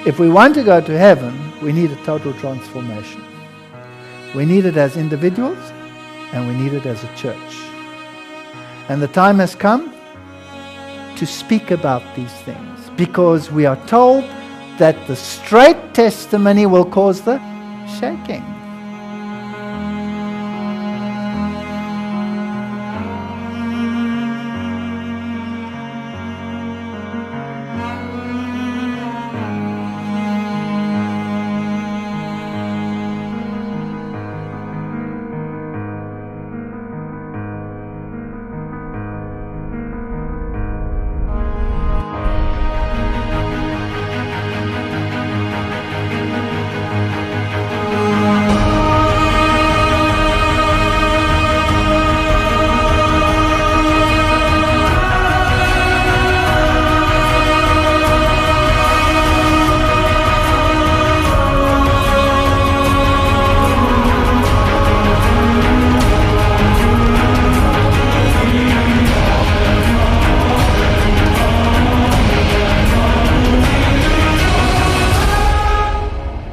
If we want to go to heaven, we need a total transformation. We need it as individuals and we need it as a church. And the time has come to speak about these things, because we are told that the straight testimony will cause the shaking.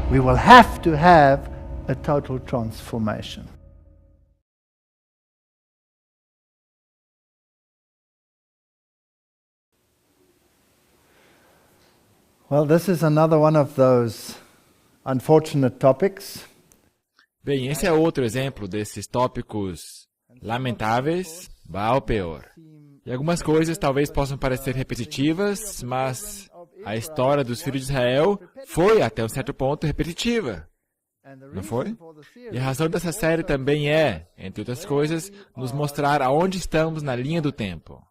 We will have to have a total transformation. Well, this is another one of those unfortunate topics. Bem, esse é outro exemplo desses tópicos lamentáveis, Baal Peor. E algumas coisas talvez possam parecer repetitivas, mas a história dos filhos de Israel foi, até um certo ponto, repetitiva. Não foi? E a razão dessa série também é, entre outras coisas, nos mostrar aonde estamos na linha do tempo.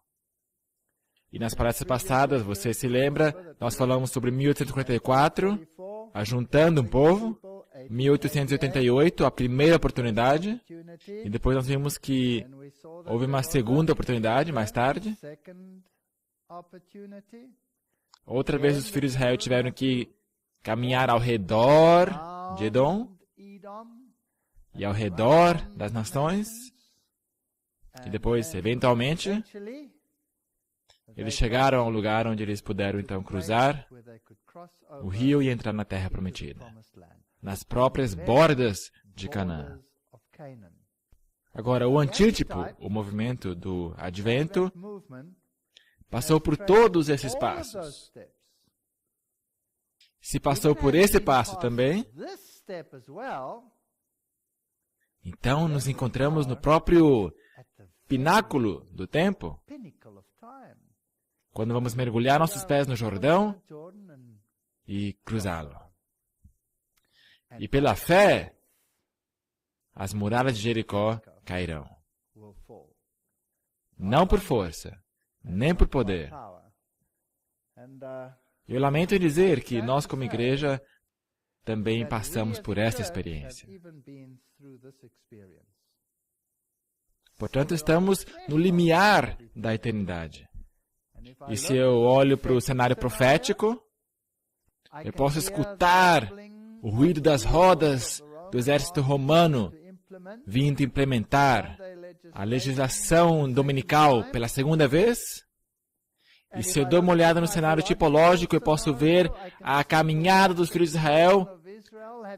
E nas palestras passadas, você se lembra, nós falamos sobre 1844, ajuntando um povo, 1888, a primeira oportunidade, e depois nós vimos que houve uma segunda oportunidade mais tarde. Outra vez os filhos de Israel tiveram que caminhar ao redor de Edom e ao redor das nações, e depois, eventualmente, eles chegaram ao lugar onde eles puderam então cruzar o rio e entrar na terra prometida, nas próprias bordas de Canaã. Agora, o antítipo, o movimento do Advento, passou por todos esses passos. Se passou por esse passo também, então nos encontramos no próprio pináculo do tempo, quando vamos mergulhar nossos pés no Jordão e cruzá-lo. E pela fé, as muralhas de Jericó cairão. Não por força, nem por poder. Eu lamento em dizer que nós, como igreja, também passamos por essa experiência. Portanto, estamos no limiar da eternidade. E se eu olho para o cenário profético, eu posso escutar o ruído das rodas do exército romano vindo implementar a legislação dominical pela segunda vez. E se eu dou uma olhada no cenário tipológico, eu posso ver a caminhada dos filhos de Israel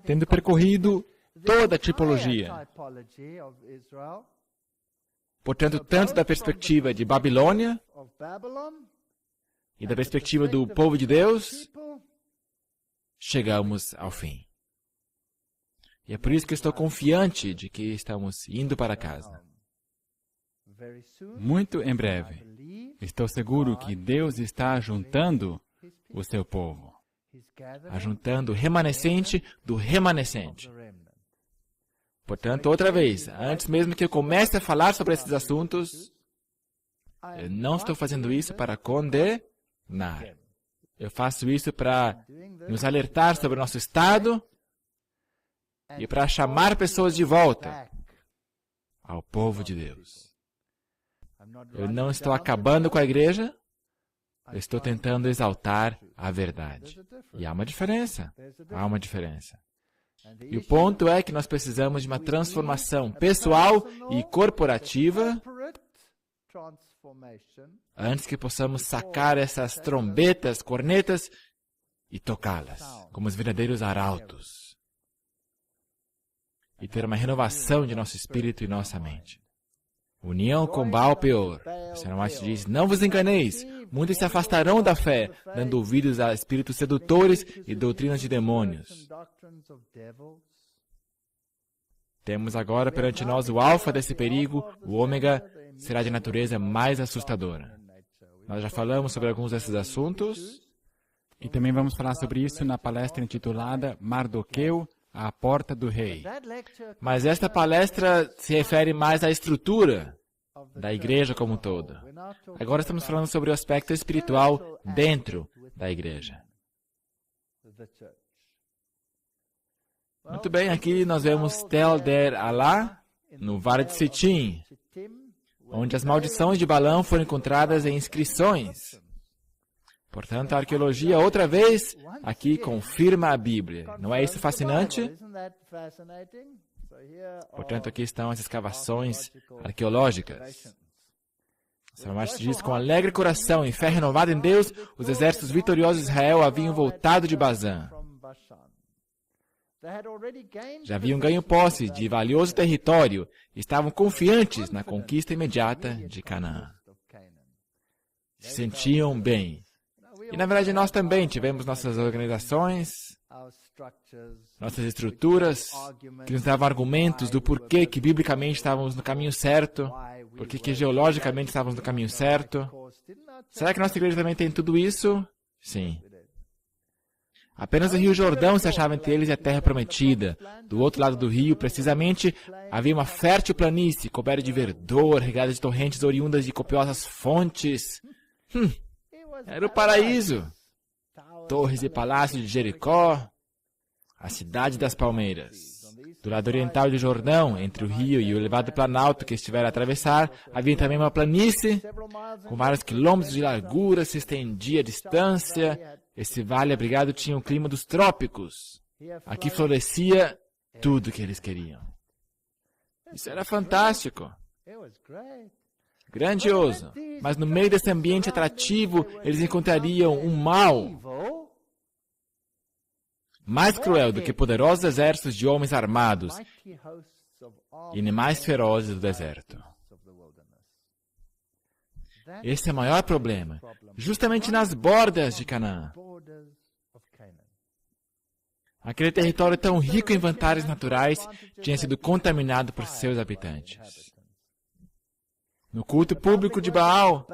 tendo percorrido toda a tipologia. Portanto, tanto da perspectiva de Babilônia e da perspectiva do povo de Deus, chegamos ao fim. E é por isso que eu estou confiante de que estamos indo para casa. Muito em breve, estou seguro que Deus está juntando o seu povo. Ajuntando o remanescente do remanescente. Portanto, outra vez, antes mesmo que eu comece a falar sobre esses assuntos, eu não estou fazendo isso para condenar. Eu faço isso para nos alertar sobre o nosso estado e para chamar pessoas de volta ao povo de Deus. Eu não estou acabando com a igreja, eu estou tentando exaltar a verdade. E há uma diferença. Há uma diferença. E o ponto é que nós precisamos de uma transformação pessoal e corporativa antes que possamos sacar essas trombetas, cornetas e tocá-las como os verdadeiros arautos. E ter uma renovação de nosso espírito e nossa mente. União com Baal-peor. O Senhor Maestro diz, não vos enganeis. Muitos se afastarão da fé, dando ouvidos a espíritos sedutores e doutrinas de demônios. Temos agora perante nós o alfa desse perigo, o ômega será de natureza mais assustadora. Nós já falamos sobre alguns desses assuntos. E também vamos falar sobre isso na palestra intitulada Mardoqueu, à porta do rei. Mas esta palestra se refere mais à estrutura da igreja como um todo. Agora estamos falando sobre o aspecto espiritual dentro da igreja. Muito bem, aqui nós vemos Tel Der Alá, no Vale de Sitim, onde as maldições de Balaão foram encontradas em inscrições. Portanto, a arqueologia, outra vez, aqui confirma a Bíblia. Não é isso fascinante? Portanto, aqui estão as escavações arqueológicas. O Senhor Maestro diz, com alegre coração e fé renovada em Deus, os exércitos vitoriosos de Israel haviam voltado de Bazã. Já haviam ganho posse de valioso território e estavam confiantes na conquista imediata de Canaã. Se sentiam bem. E, na verdade, nós também tivemos nossas organizações, nossas estruturas, que nos davam argumentos do porquê que biblicamente estávamos no caminho certo, porquê que geologicamente estávamos no caminho certo. Será que nossa igreja também tem tudo isso? Sim. Apenas o Rio Jordão se achava entre eles e a terra prometida. Do outro lado do rio, precisamente, havia uma fértil planície, coberta de verdor, regada de torrentes oriundas de copiosas fontes. Era o paraíso. Torres e palácios de Jericó, a cidade das palmeiras. Do lado oriental do Jordão, entre o rio e o elevado planalto que estivera a atravessar, havia também uma planície, com vários quilômetros de largura, se estendia a distância. Esse vale abrigado tinha o clima dos trópicos. Aqui florescia tudo o que eles queriam. Isso era fantástico. Grandioso. Mas no meio desse ambiente atrativo, eles encontrariam um mal mais cruel do que poderosos exércitos de homens armados e animais ferozes do deserto. Esse é o maior problema, justamente nas bordas de Canaã. Aquele território tão rico em vantagens naturais tinha sido contaminado por seus habitantes. No culto público de Baal,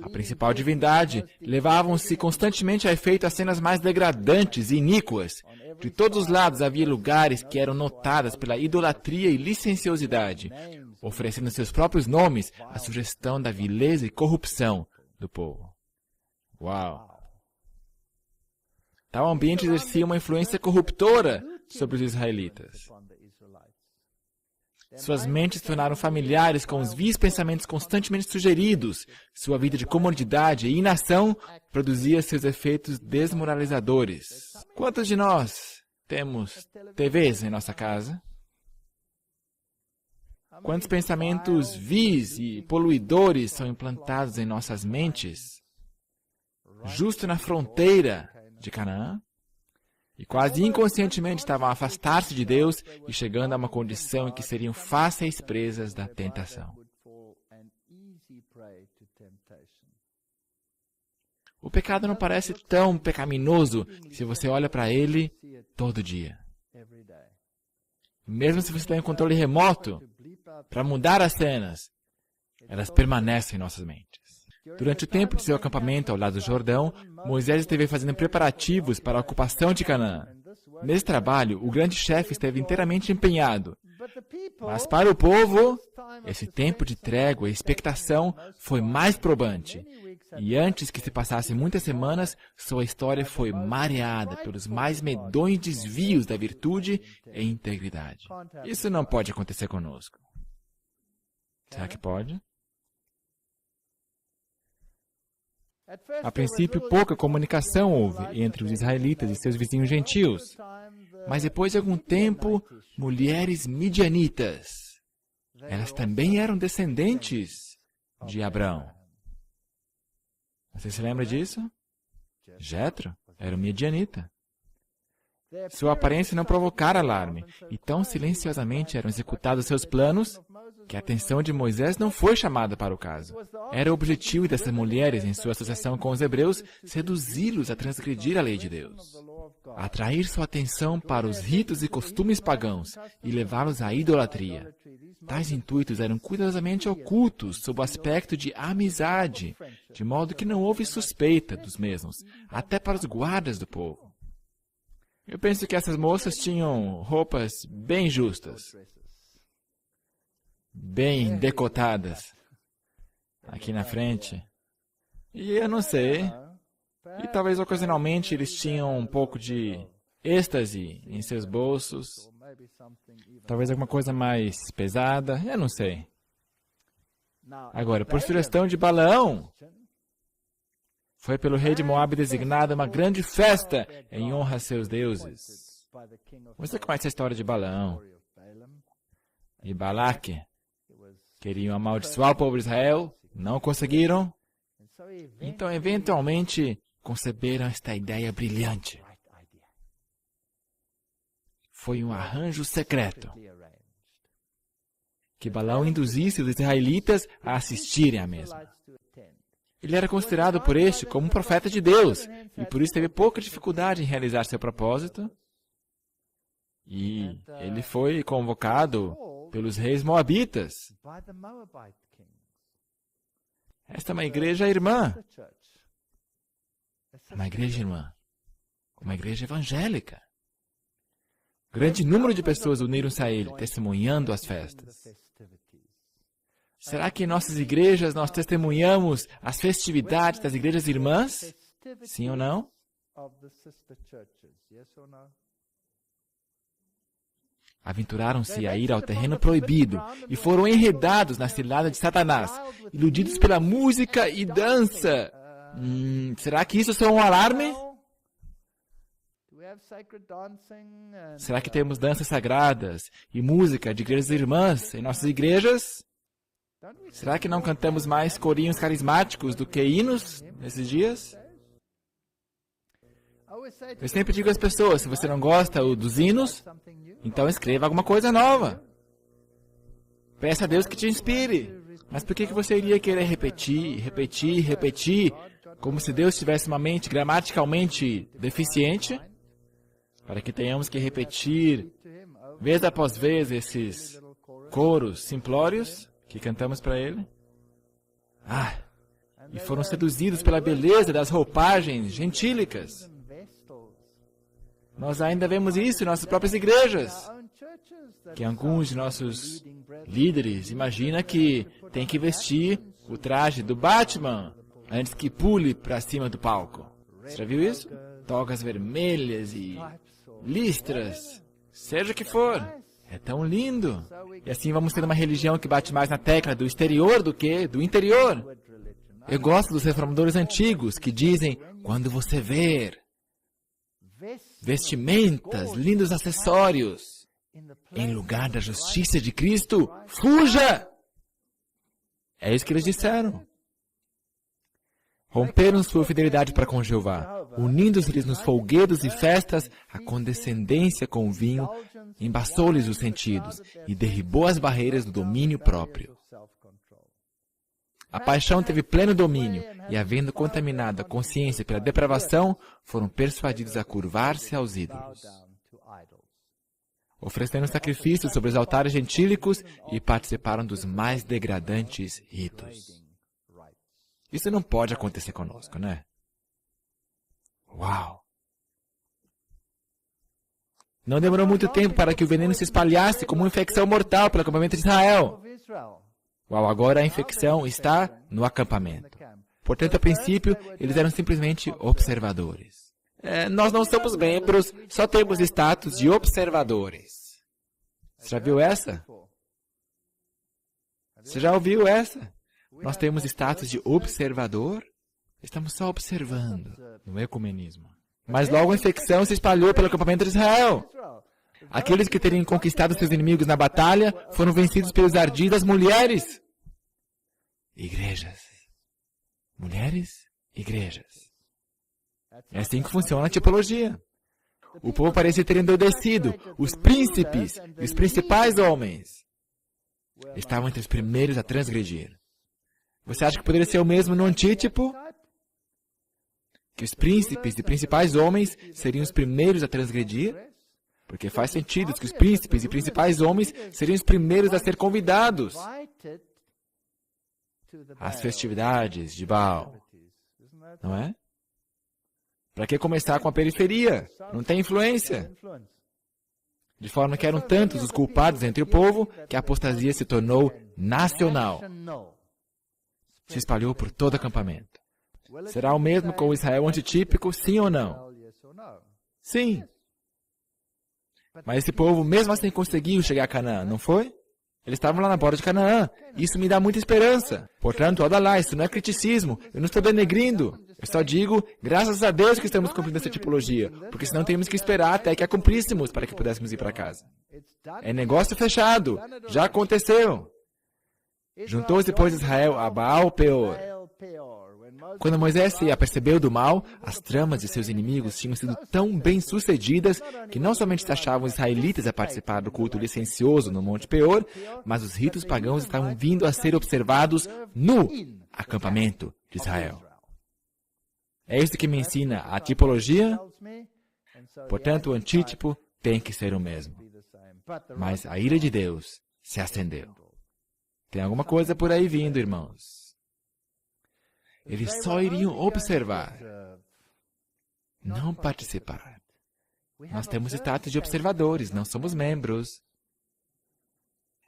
a principal divindade, levavam-se constantemente a efeito as cenas mais degradantes e iníquas. De todos os lados havia lugares que eram notadas pela idolatria e licenciosidade, oferecendo seus próprios nomes a sugestão da vileza e corrupção do povo. Uau! Tal ambiente exercia uma influência corruptora sobre os israelitas. Suas mentes se tornaram familiares com os vis pensamentos constantemente sugeridos. Sua vida de comodidade e inação produzia seus efeitos desmoralizadores. Quantos de nós temos TVs em nossa casa? Quantos pensamentos vis e poluidores são implantados em nossas mentes? Justo na fronteira de Canaã? E quase inconscientemente estavam a afastar-se de Deus e chegando a uma condição em que seriam fáceis presas da tentação. O pecado não parece tão pecaminoso se você olha para ele todo dia. Mesmo se você tem um controle remoto para mudar as cenas, elas permanecem em nossas mentes. Durante o tempo de seu acampamento ao lado do Jordão, Moisés esteve fazendo preparativos para a ocupação de Canaã. Nesse trabalho, o grande chefe esteve inteiramente empenhado. Mas para o povo, esse tempo de trégua e expectação foi mais probante. E antes que se passassem muitas semanas, sua história foi mareada pelos mais medonhos desvios da virtude e integridade. Isso não pode acontecer conosco. Será que pode? A princípio, pouca comunicação houve entre os israelitas e seus vizinhos gentios. Mas depois de algum tempo, mulheres midianitas. Elas também eram descendentes de Abrão. Você se lembra disso? Jetro era um midianita. Sua aparência não provocara alarme, e tão silenciosamente eram executados seus planos, que a atenção de Moisés não foi chamada para o caso. Era o objetivo dessas mulheres, em sua associação com os hebreus, seduzi-los a transgredir a lei de Deus, atrair sua atenção para os ritos e costumes pagãos e levá-los à idolatria. Tais intuitos eram cuidadosamente ocultos sob o aspecto de amizade, de modo que não houve suspeita dos mesmos, até para os guardas do povo. Eu penso que essas moças tinham roupas bem justas, bem decotadas, aqui na frente. E eu não sei, e talvez ocasionalmente eles tinham um pouco de êxtase em seus bolsos, talvez alguma coisa mais pesada, eu não sei. Agora, por sugestão de Balaão, foi pelo rei de Moabe designada uma grande festa em honra a seus deuses. Você conhece a história de Balaão e Balaque? Queriam amaldiçoar o povo de Israel, não conseguiram. Então, eventualmente, conceberam esta ideia brilhante. Foi um arranjo secreto que Balaão induzisse os israelitas a assistirem à mesma. Ele era considerado por este como um profeta de Deus, e por isso teve pouca dificuldade em realizar seu propósito. E ele foi convocado pelos reis moabitas. Esta é uma igreja irmã. Uma igreja irmã. Uma igreja evangélica. Grande número de pessoas uniram-se a ele, testemunhando as festas. Será que em nossas igrejas nós testemunhamos as festividades das igrejas irmãs? Sim ou não? Aventuraram-se a ir ao terreno proibido e foram enredados na cilada de Satanás, iludidos pela música e dança. Será que isso é um alarme? Será que temos danças sagradas e música de igrejas irmãs em nossas igrejas? Será que não cantamos mais corinhos carismáticos do que hinos nesses dias? Eu sempre digo às pessoas, se você não gosta dos hinos, então escreva alguma coisa nova. Peça a Deus que te inspire. Mas por que você iria querer repetir, como se Deus tivesse uma mente gramaticalmente deficiente? Para que tenhamos que repetir, vez após vez, esses coros simplórios que cantamos para Ele? E foram seduzidos pela beleza das roupagens gentílicas. Nós ainda vemos isso em nossas próprias igrejas, que alguns de nossos líderes imaginam que tem que vestir o traje do Batman antes que pule para cima do palco. Você já viu isso? Togas vermelhas e listras, seja o que for. É tão lindo. E assim vamos ter uma religião que bate mais na tecla do exterior do que do interior. Eu gosto dos reformadores antigos que dizem, quando você ver vestimentas, lindos acessórios, em lugar da justiça de Cristo, fuja! É isso que eles disseram. Romperam sua fidelidade para com Jeová, unindo-se-lhes nos folguedos e festas, a condescendência com o vinho embaçou-lhes os sentidos e derribou as barreiras do domínio próprio. A paixão teve pleno domínio e, havendo contaminado a consciência pela depravação, foram persuadidos a curvar-se aos ídolos. Ofereceram sacrifícios sobre os altares gentílicos e participaram dos mais degradantes ritos. Isso não pode acontecer conosco, né? Uau! Não demorou muito tempo para que o veneno se espalhasse como uma infecção mortal pelo acampamento de Israel. Uau, agora a infecção está no acampamento. Portanto, a princípio, eles eram simplesmente observadores. Nós não somos membros, só temos status de observadores. Você já viu essa? Você já ouviu essa? Nós temos status de observador? Estamos só observando no ecumenismo. Mas logo a infecção se espalhou pelo acampamento de Israel. Aqueles que teriam conquistado seus inimigos na batalha foram vencidos pelos ardis das mulheres. Igrejas. Mulheres, igrejas. É assim que funciona a tipologia. O povo parecia ter endurecido. Os príncipes e os principais homens estavam entre os primeiros a transgredir. Você acha que poderia ser o mesmo no antítipo? Que os príncipes e principais homens seriam os primeiros a transgredir? Porque faz sentido que os príncipes e principais homens seriam os primeiros a ser convidados às festividades de Baal. Não é? Para que começar com a periferia? Não tem influência. De forma que eram tantos os culpados entre o povo que a apostasia se tornou nacional. Se espalhou por todo acampamento. Será o mesmo com o Israel antitípico, sim ou não? Sim. Mas esse povo mesmo assim conseguiu chegar a Canaã, não foi? Eles estavam lá na borda de Canaã. Isso me dá muita esperança. Portanto, olha lá, isso não é criticismo. Eu não estou denegrindo. Eu só digo, graças a Deus que estamos cumprindo essa tipologia. Porque senão teríamos que esperar até que a cumpríssemos para que pudéssemos ir para casa. É negócio fechado. Já aconteceu. Juntou-se, pois, Israel a Baal-Peor. Quando Moisés se apercebeu do mal, as tramas de seus inimigos tinham sido tão bem-sucedidas que não somente se achavam os israelitas a participar do culto licencioso no Monte Peor, mas os ritos pagãos estavam vindo a ser observados no acampamento de Israel. É isso que me ensina a tipologia. Portanto, o antítipo tem que ser o mesmo. Mas a ira de Deus se acendeu. Tem alguma coisa por aí vindo, irmãos. Eles só iriam observar, não participar. Nós temos status de observadores, não somos membros.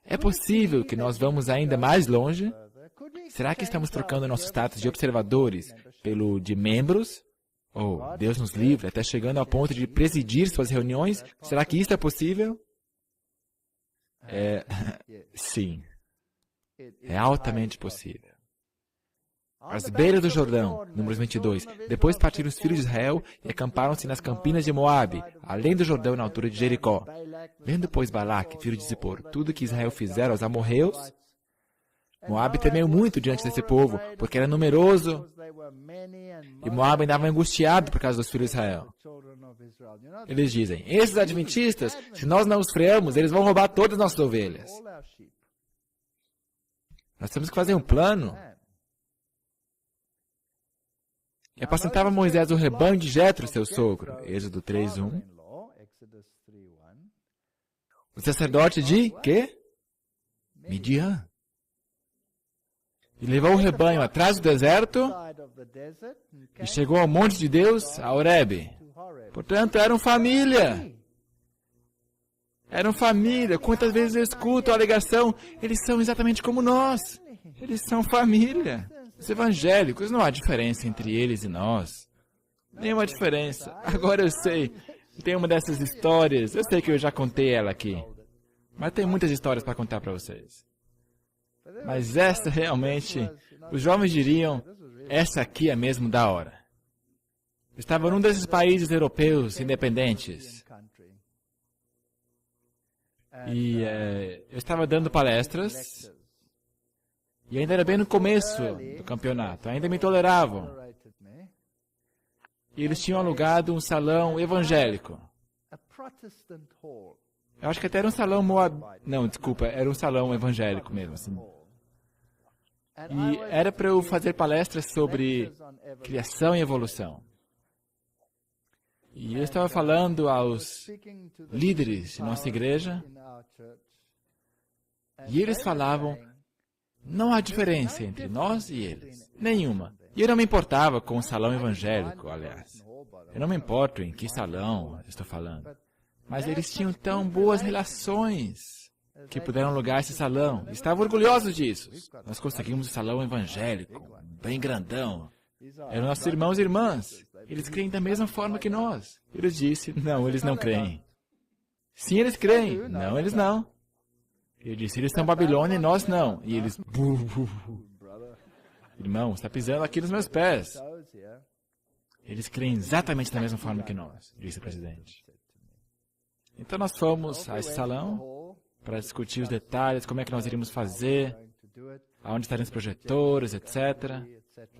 É possível que nós vamos ainda mais longe? Será que estamos trocando nosso status de observadores pelo de membros? Ou, Deus nos livre, até chegando ao ponto de presidir suas reuniões? Será que isso é possível? Sim. É altamente possível. Às beiras do Jordão, Números 22, depois partiram os filhos de Israel e acamparam-se nas campinas de Moabe, além do Jordão, na altura de Jericó. Vendo, pois, Balaque, filho de Zippor, tudo que Israel fizera aos amorreus, Moabe temeu muito diante desse povo, porque era numeroso, e Moabe andava angustiado por causa dos filhos de Israel. Eles dizem, esses adventistas, se nós não os freamos, eles vão roubar todas as nossas ovelhas. Nós temos que fazer um plano. E apacentava Moisés o rebanho de Jetro, seu sogro. Êxodo 3:1. O sacerdote de quê? Midian. E levou o rebanho atrás do deserto e chegou ao monte de Deus, a Horebe. Portanto, eram família. Eram família. Quantas vezes eu escuto a alegação, eles são exatamente como nós. Eles são família. Os evangélicos, não há diferença entre eles e nós. Nenhuma diferença. Agora eu sei. Tem uma dessas histórias. Eu sei que eu já contei ela aqui. Mas tem muitas histórias para contar para vocês. Mas essa realmente, os jovens diriam, essa aqui é mesmo da hora. Eu estava num desses países europeus independentes. E eu estava dando palestras. E ainda era bem no começo do campeonato. Ainda me toleravam. E eles tinham alugado um salão evangélico. Eu acho que até era um salão Não, desculpa, era um salão evangélico mesmo. Assim. E era para eu fazer palestras sobre criação e evolução. E eu estava falando aos líderes de nossa igreja. E eles falavam, não há diferença entre nós e eles. Nenhuma. E eu não me importava com o salão evangélico, aliás. Eu não me importo em que salão estou falando. Mas eles tinham tão boas relações que puderam alugar esse salão. Estavam orgulhosos disso. Nós conseguimos um salão evangélico, bem grandão. Eram nossos irmãos e irmãs. Eles creem da mesma forma que nós. Eu disse, não, eles não creem. Sim, eles creem. Não, eles não. Eu disse, eles são Babilônia e nós não. E eles, irmão, está pisando aqui nos meus pés. Eles creem exatamente da mesma forma que nós, disse o presidente. Então nós fomos a esse salão para discutir os detalhes, como é que nós iríamos fazer, aonde estariam os projetores, etc.,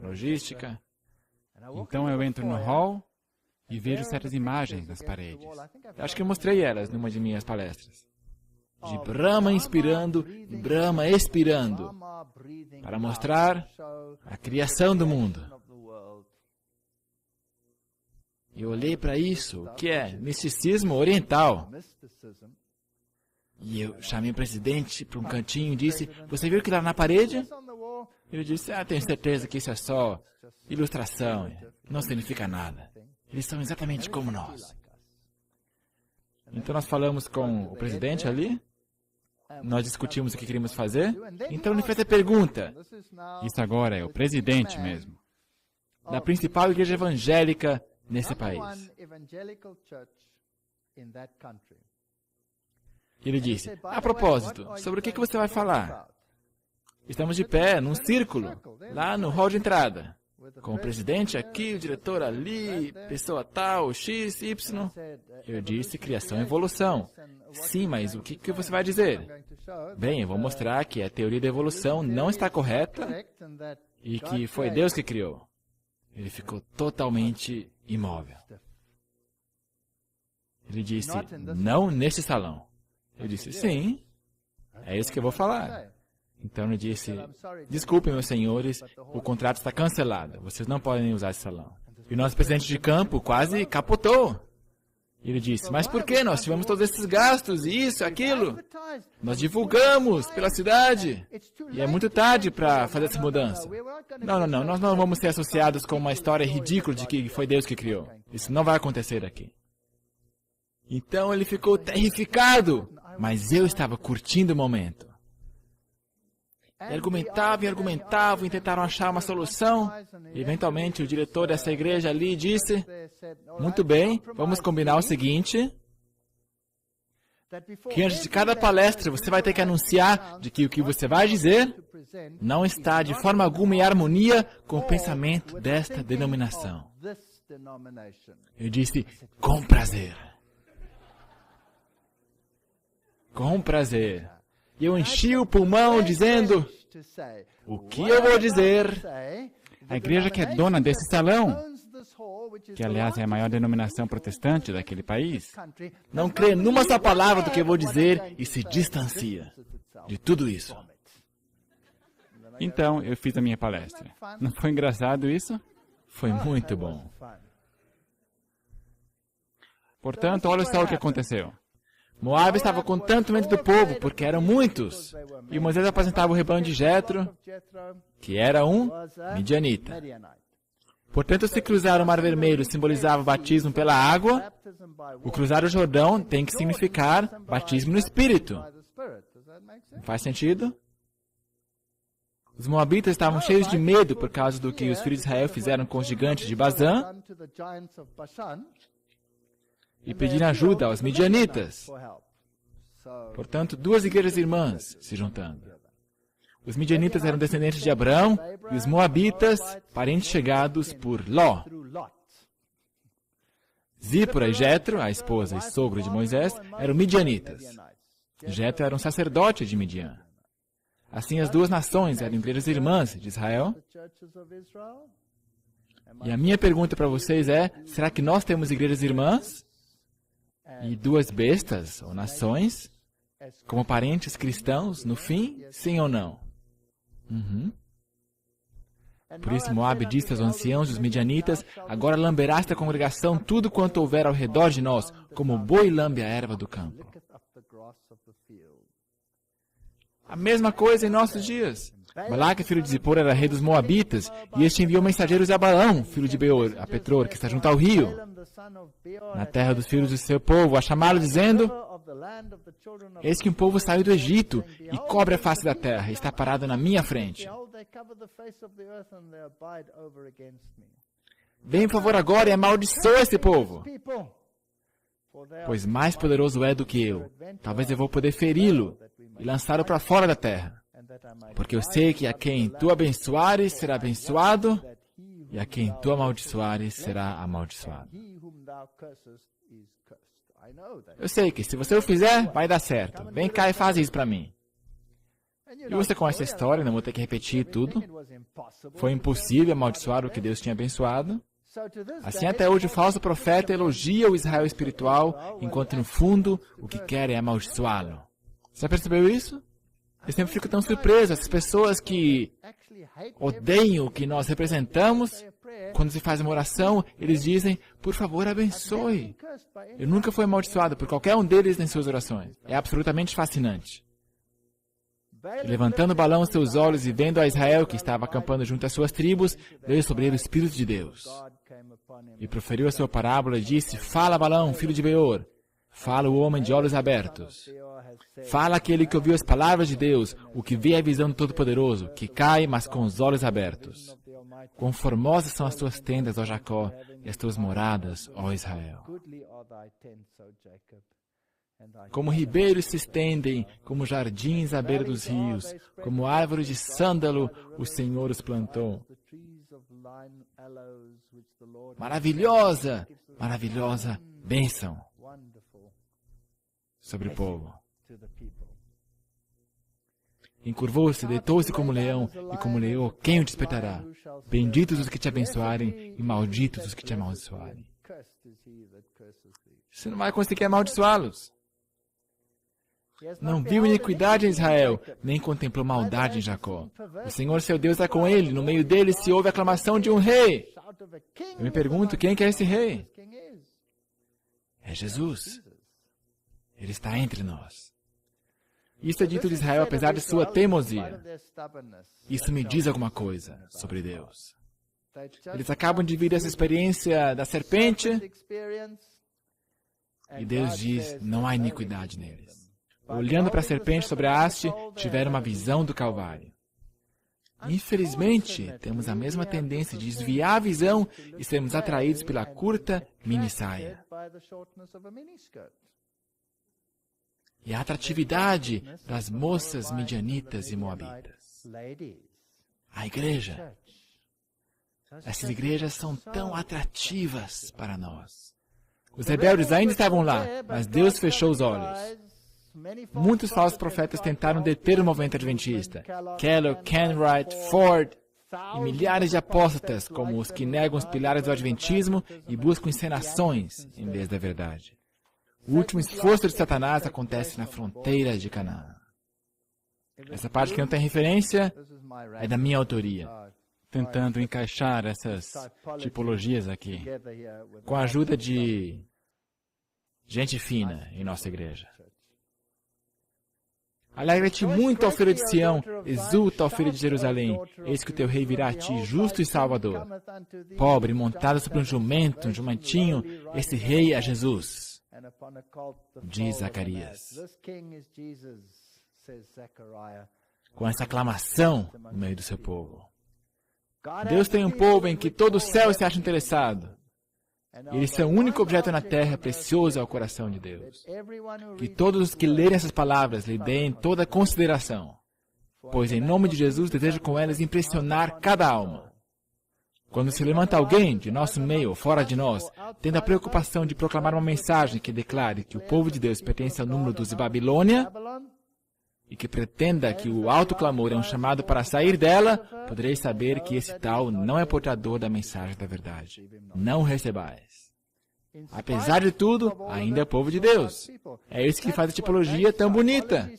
logística. Então eu entro no hall e vejo certas imagens nas paredes. Acho que eu mostrei elas numa de minhas palestras. De Brahma inspirando e Brahma expirando, para mostrar a criação do mundo. Eu olhei para isso, o que é misticismo oriental. E eu chamei o presidente para um cantinho e disse, você viu aquilo lá na parede? Ele disse, tenho certeza que isso é só ilustração, não significa nada. Eles são exatamente como nós. Então nós falamos com o presidente ali, nós discutimos o que queríamos fazer, então ele fez a pergunta, Isso agora é o presidente mesmo. da principal igreja evangélica nesse país. Ele disse, a propósito, sobre o que você vai falar? Estamos de pé, num círculo, lá no hall de entrada, com o presidente aqui, o diretor ali, pessoa tal, X, Y. Eu disse criação e evolução. Sim, mas o que você vai dizer? Bem, eu vou mostrar que a teoria da evolução não está correta e que foi Deus que criou. Ele ficou totalmente imóvel. Ele disse, não neste salão. Eu disse, sim, é isso que eu vou falar. Então ele disse, desculpem, meus senhores, o contrato está cancelado. Vocês não podem usar esse salão. E o nosso presidente de campo quase capotou. E ele disse, mas por que nós tivemos todos esses gastos, isso, aquilo? Nós divulgamos pela cidade. E é muito tarde para fazer essa mudança. Não, nós não vamos ser associados com uma história ridícula de que foi Deus que criou. Isso não vai acontecer aqui. Então ele ficou terrificado, mas eu estava curtindo o momento. E argumentavam e tentaram achar uma solução. E, eventualmente, o diretor dessa igreja ali disse, muito bem, vamos combinar o seguinte, que antes de cada palestra você vai ter que anunciar de que o que você vai dizer não está de forma alguma em harmonia com o pensamento desta denominação. Eu disse, com prazer. Com prazer. E eu enchi o pulmão dizendo, o que eu vou dizer? A igreja que é dona desse salão, que aliás é a maior denominação protestante daquele país, não crê numa só palavra do que eu vou dizer e se distancia de tudo isso. Então eu fiz a minha palestra. Não foi engraçado isso? Foi muito bom. Portanto, olha só o que aconteceu. Moabe estava com tanto medo do povo, porque eram muitos. E Moisés apresentava o rebanho de Jetro, que era um midianita. Portanto, se cruzar o Mar Vermelho simbolizava o batismo pela água, o cruzar o Jordão tem que significar batismo no Espírito. Faz sentido? Os moabitas estavam cheios de medo por causa do que os filhos de Israel fizeram com os gigantes de Bazã, e pediram ajuda aos midianitas. Portanto, duas igrejas irmãs se juntando. Os midianitas eram descendentes de Abraão e os moabitas, parentes chegados por Ló. Zípora e Jetro, a esposa e sogro de Moisés, eram midianitas. Jetro era um sacerdote de Midian. Assim, as duas nações eram igrejas irmãs de Israel. E a minha pergunta para vocês é, será que nós temos igrejas irmãs? E duas bestas, ou nações, como parentes cristãos, no fim, sim ou não? Por isso Moabe disse aos anciãos dos midianitas, agora lamberá esta congregação tudo quanto houver ao redor de nós, como o boi lambe a erva do campo. A mesma coisa em nossos dias. Balaque, filho de Zippor, era rei dos Moabitas, e este enviou mensageiros a Balaão, filho de Beor, a Petor, que está junto ao rio, na terra dos filhos do seu povo, a chamá-lo, dizendo, eis que um povo saiu do Egito e cobre a face da terra, e está parado na minha frente. Vem, por favor, agora e amaldiçoa esse povo, pois mais poderoso é do que eu. Talvez eu vou poder feri-lo e lançá-lo para fora da terra. Porque eu sei que a quem tu abençoares será abençoado, e a quem tu amaldiçoares será amaldiçoado. Eu sei que se você o fizer, vai dar certo. Vem cá e faz isso para mim. E você conhece a história, não vou ter que repetir tudo. Foi impossível amaldiçoar o que Deus tinha abençoado. Assim até hoje o falso profeta elogia o Israel espiritual, enquanto no fundo o que quer é amaldiçoá-lo. Você já percebeu isso? Eu sempre fico tão surpreso. Essas pessoas que odeiam o que nós representamos, quando se faz uma oração, eles dizem, por favor, abençoe. Eu nunca fui amaldiçoado por qualquer um deles em suas orações. É absolutamente fascinante. E levantando o balão seus olhos e vendo a Israel que estava acampando junto às suas tribos, veio sobre ele o Espírito de Deus. E proferiu a sua parábola e disse, fala Balão, filho de Beor. Fala o homem de olhos abertos. Fala aquele que ouviu as palavras de Deus, o que vê a visão do Todo-Poderoso, que cai, mas com os olhos abertos. Quão formosas são as tuas tendas, ó Jacó, e as tuas moradas, ó Israel. Como ribeiros se estendem, como jardins à beira dos rios, como árvores de sândalo, o Senhor os plantou. Maravilhosa, maravilhosa bênção sobre o povo. Encurvou-se, deitou-se como leão, e como leão, quem o despertará? Benditos os que te abençoarem, e malditos os que te amaldiçoarem. Você não vai conseguir amaldiçoá-los. Não viu iniquidade em Israel, nem contemplou maldade em Jacó. O Senhor seu Deus é com ele, no meio dele se ouve a aclamação de um rei. Eu me pergunto, quem que é esse rei? É Jesus. Ele está entre nós. Isso é dito de Israel apesar de sua teimosia. Isso me diz alguma coisa sobre Deus. Eles acabam de vir essa experiência da serpente e Deus diz, não há iniquidade neles. Olhando para a serpente sobre a haste, tiveram uma visão do Calvário. Infelizmente, temos a mesma tendência de desviar a visão e sermos atraídos pela curta mini-saia. E a atratividade das moças midianitas e moabitas. A igreja. Essas igrejas são tão atrativas para nós. Os rebeldes ainda estavam lá, mas Deus fechou os olhos. Muitos falsos profetas tentaram deter o movimento adventista. Kellogg, Kenwright, Ford e milhares de apóstatas, como os que negam os pilares do adventismo e buscam encenações em vez da verdade. O último esforço de Satanás acontece na fronteira de Canaã. Essa parte que não tem referência é da minha autoria, tentando encaixar essas tipologias aqui, com a ajuda de gente fina em nossa igreja. Alegra-te muito, ó filho de Sião, exulta, ó filho de Jerusalém, eis que o teu rei virá a ti, justo e salvador. Pobre, montado sobre um jumento, um jumentinho, esse rei é Jesus, diz Zacarias. Com essa aclamação no meio do seu povo. Deus tem um povo em que todo o céu se acha interessado. Eles são o único objeto na terra precioso ao coração de Deus. Que todos os que lerem essas palavras lhe deem toda consideração, pois em nome de Jesus desejo com elas impressionar cada alma. Quando se levanta alguém de nosso meio ou fora de nós, tendo a preocupação de proclamar uma mensagem que declare que o povo de Deus pertence ao número dos de Babilônia, e que pretenda que o alto clamor é um chamado para sair dela, podereis saber que esse tal não é portador da mensagem da verdade. Não o recebais. Apesar de tudo, ainda é povo de Deus. É isso que faz a tipologia tão bonita.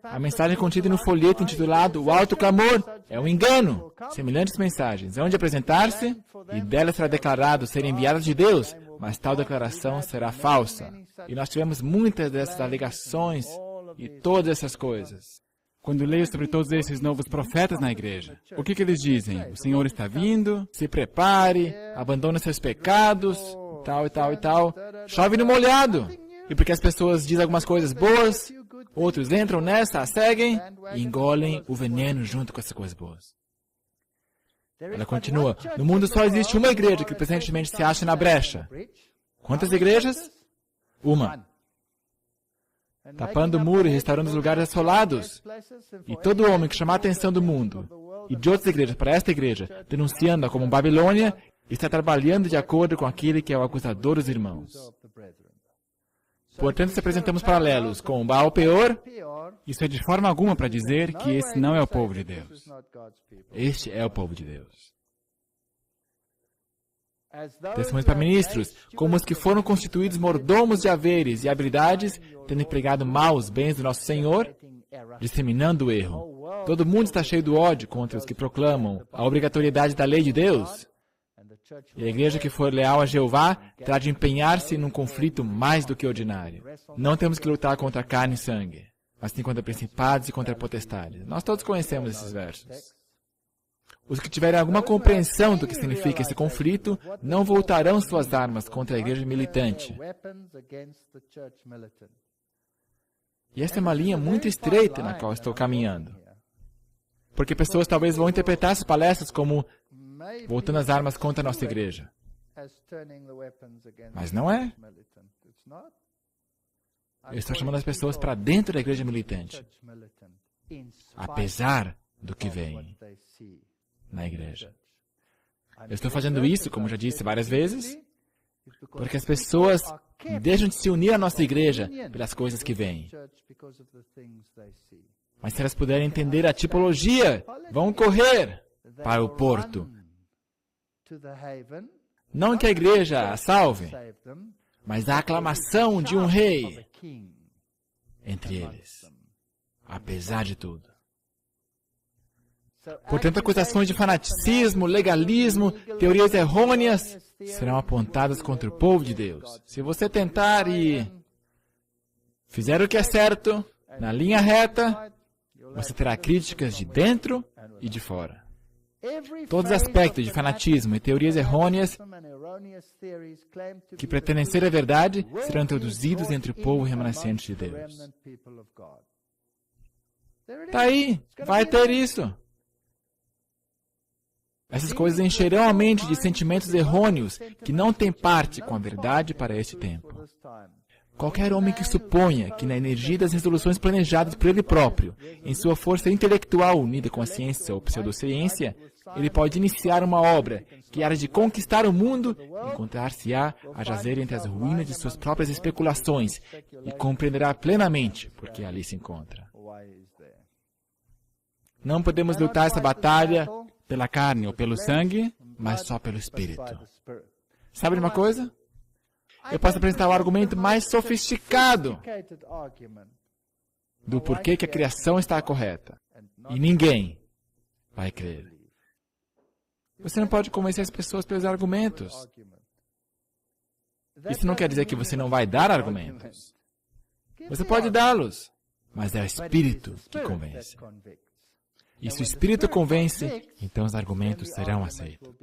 A mensagem contida no folheto intitulado O Alto Clamor é um engano. Semelhantes mensagens hão de apresentar-se e delas será declarado serem enviadas de Deus, mas tal declaração será falsa. E nós tivemos muitas dessas alegações e todas essas coisas. Quando leio sobre todos esses novos profetas na igreja, o que eles dizem? O Senhor está vindo, se prepare, abandone seus pecados, tal e tal e tal. Chove no molhado. E porque as pessoas dizem algumas coisas boas, outros entram nessa, a seguem e engolem o veneno junto com essas coisas boas. Ela continua, no mundo só existe uma igreja que presentemente se acha na brecha. Quantas igrejas? Uma. Tapando o muro e restaurando os lugares assolados. E todo homem que chamar a atenção do mundo e de outras igrejas para esta igreja, denunciando-a como Babilônia, está trabalhando de acordo com aquele que é o acusador dos irmãos. Portanto, se apresentamos paralelos com Baal Peor, Isso é de forma alguma para dizer que esse não é o povo de Deus. este é o povo de Deus. Testemunhos para ministros, como os que foram constituídos mordomos de haveres e habilidades, tendo empregado mal os bens do nosso Senhor, disseminando o erro. Todo mundo está cheio do ódio contra os que proclamam a obrigatoriedade da lei de Deus. E a igreja que for leal a Jeová terá de empenhar-se num conflito mais do que ordinário. Não temos que lutar contra carne e sangue, mas sim contra principados e contra potestades. Nós todos conhecemos esses versos. Os que tiverem alguma compreensão do que significa esse conflito não voltarão suas armas contra a igreja militante. E essa é uma linha muito estreita na qual estou caminhando. Porque pessoas talvez vão interpretar essas palestras como voltando as armas contra a nossa igreja. Mas não é. Eu estou chamando as pessoas para dentro da igreja militante, apesar do que vem na igreja. Eu estou fazendo isso, como já disse várias vezes, porque as pessoas deixam de se unir à nossa igreja pelas coisas que vêm. Mas se elas puderem entender a tipologia, vão correr para o porto. Não que a igreja a salve, mas a aclamação de um rei entre eles, apesar de tudo. Portanto, acusações de fanaticismo, legalismo, teorias errôneas serão apontadas contra o povo de Deus. Se você tentar e fizer o que é certo, na linha reta, você terá críticas de dentro e de fora. Todos os aspectos de fanatismo e teorias errôneas que pretendem ser a verdade serão introduzidos entre o povo remanescente de Deus. Está aí, vai ter isso. Essas coisas encherão a mente de sentimentos errôneos que não têm parte com a verdade para este tempo. Qualquer homem que suponha que na energia das resoluções planejadas por ele próprio, em sua força intelectual unida com a ciência ou pseudociência, ele pode iniciar uma obra que era de conquistar o mundo, encontrar-se-á a jazer entre as ruínas de suas próprias especulações e compreenderá plenamente por que ali se encontra. Não podemos lutar essa batalha pela carne ou pelo sangue, mas só pelo Espírito. Sabe de uma coisa? Eu posso apresentar o argumento mais sofisticado do porquê que a criação está correta. E ninguém vai crer. Você não pode convencer as pessoas pelos argumentos. Isso não quer dizer que você não vai dar argumentos. Você pode dá-los, mas é o Espírito que convence. E se o Espírito convence, então os argumentos serão aceitos.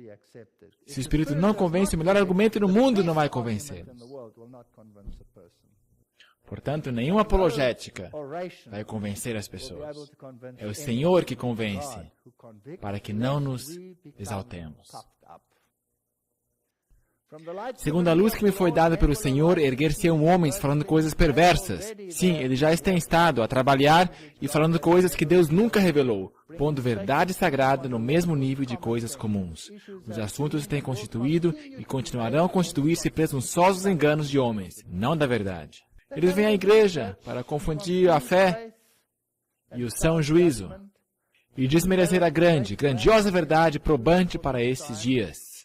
Se o Espírito não convence, o melhor argumento no mundo não vai convencer. Portanto, nenhuma apologética vai convencer as pessoas. É o Senhor que convence, para que não nos exaltemos. Segundo a luz que me foi dada pelo Senhor, erguer-se-ão homens falando coisas perversas. Sim, eles já têm estado a trabalhar e falando coisas que Deus nunca revelou, pondo verdade sagrada no mesmo nível de coisas comuns. Os assuntos têm constituído e continuarão a constituir-se presunçosos enganos de homens, não da verdade. Eles vêm à igreja para confundir a fé e o são juízo, e desmerecer a grandiosa verdade probante para esses dias.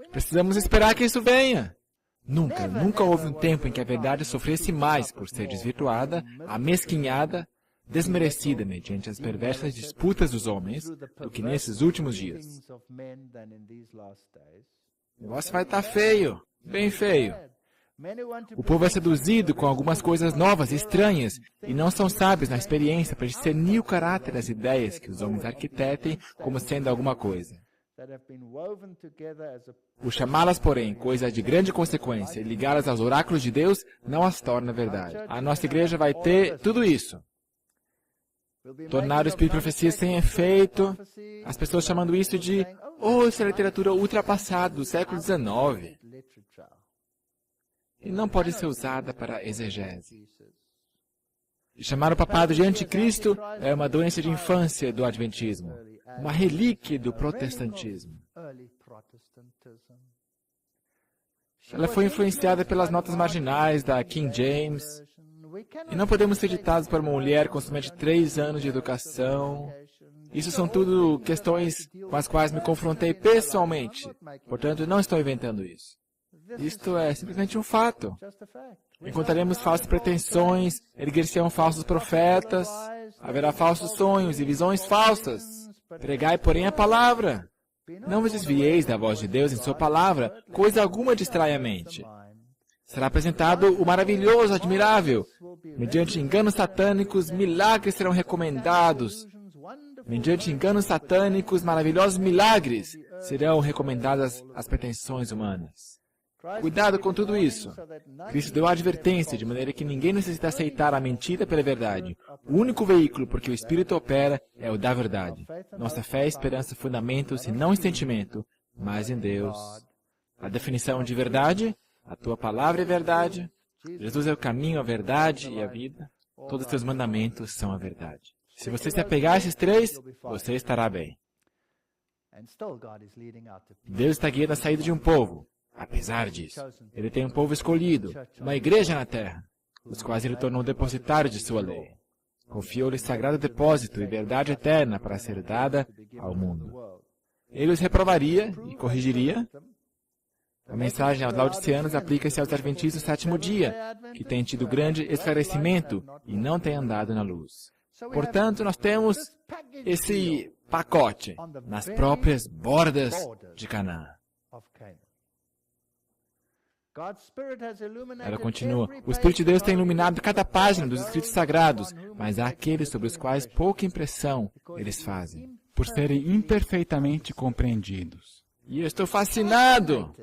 Precisamos esperar que isso venha. Nunca houve um tempo em que a verdade sofresse mais por ser desvirtuada, amesquinhada, desmerecida mediante as perversas disputas dos homens do que nesses últimos dias. O negócio vai estar feio, bem feio. O povo é seduzido com algumas coisas novas e estranhas e não são sábios na experiência para discernir o caráter das ideias que os homens arquitetem como sendo alguma coisa. O chamá-las, porém, coisa de grande consequência e ligá-las aos oráculos de Deus não as torna verdade. A nossa igreja vai ter tudo isso. Tornar o espírito de profecia sem efeito, as pessoas chamando isso de essa literatura ultrapassada do século XIX. E não pode ser usada para exegese. Chamar o papado de anticristo é uma doença de infância do adventismo, uma relíquia do protestantismo. Ela foi influenciada pelas notas marginais da King James. E não podemos ser ditados por uma mulher com somente 3 anos de educação. Isso são tudo questões com as quais me confrontei pessoalmente. Portanto, não estou inventando isso. Isto é simplesmente um fato. Encontraremos falsas pretensões, erguer-se-ão falsos profetas, haverá falsos sonhos e visões falsas. Pregai, porém, a palavra. Não vos desvieis da voz de Deus em sua palavra, coisa alguma distrai a mente. Será apresentado o maravilhoso, admirável. Mediante enganos satânicos, milagres serão recomendados. Mediante enganos satânicos, maravilhosos milagres serão recomendadas as pretensões humanas. Cuidado com tudo isso. Cristo deu a advertência, de maneira que ninguém necessita aceitar a mentira pela verdade. O único veículo por que o Espírito opera é o da verdade. Nossa fé e esperança fundamentam-se não em sentimento, mas em Deus. A definição de verdade: a tua palavra é verdade. Jesus é o caminho, a verdade e a vida. Todos os teus mandamentos são a verdade. Se você se apegar a esses 3, você estará bem. Deus está guiando a saída de um povo. Apesar disso, Ele tem um povo escolhido, uma igreja na terra, os quais Ele tornou depositários de sua lei. Confiou-lhe sagrado depósito e verdade eterna para ser dada ao mundo. Ele os reprovaria e corrigiria. A mensagem aos laodiceanos aplica-se aos adventistas do 7º dia, que têm tido grande esclarecimento e não têm andado na luz. Portanto, nós temos esse pacote nas próprias bordas de Canaã. Ela continua: o Espírito de Deus tem iluminado cada página dos escritos sagrados, mas há aqueles sobre os quais pouca impressão eles fazem, por serem imperfeitamente compreendidos. E eu estou fascinado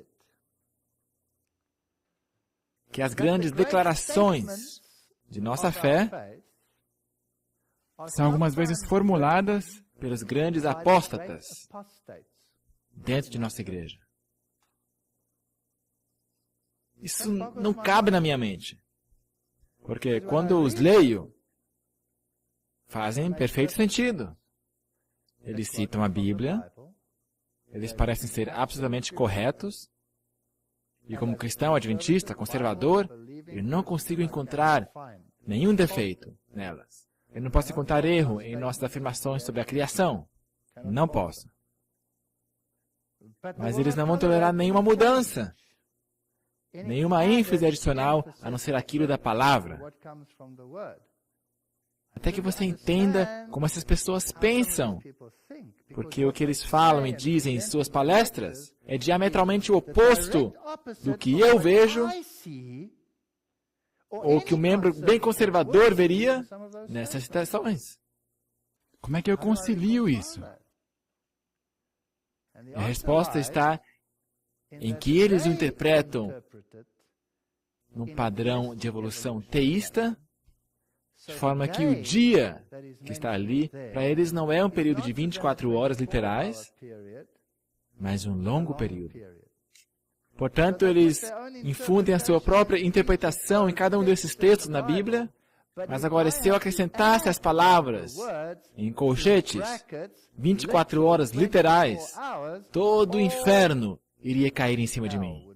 que as grandes declarações de nossa fé São algumas vezes formuladas pelos grandes apóstatas dentro de nossa igreja. Isso não cabe na minha mente. Porque quando os leio, fazem perfeito sentido. Eles citam a Bíblia, eles parecem ser absolutamente corretos, e como cristão adventista, conservador, eu não consigo encontrar nenhum defeito nelas. Eu não posso encontrar erro em nossas afirmações sobre a criação. Não posso. Mas eles não vão tolerar nenhuma mudança, nenhuma ênfase adicional, a não ser aquilo da palavra. Até que você entenda como essas pessoas pensam. Porque o que eles falam e dizem em suas palestras é diametralmente o oposto do que eu vejo, ou que o membro bem conservador veria nessas citações. Como é que eu concilio isso? A resposta está em que eles o interpretam num padrão de evolução teísta, de forma que o dia que está ali, para eles não é um período de 24 horas literais, mas um longo período. Portanto, eles infundem a sua própria interpretação em cada um desses textos na Bíblia, mas agora, se eu acrescentasse as palavras em colchetes, 24 horas literais, todo o inferno iria cair em cima de mim.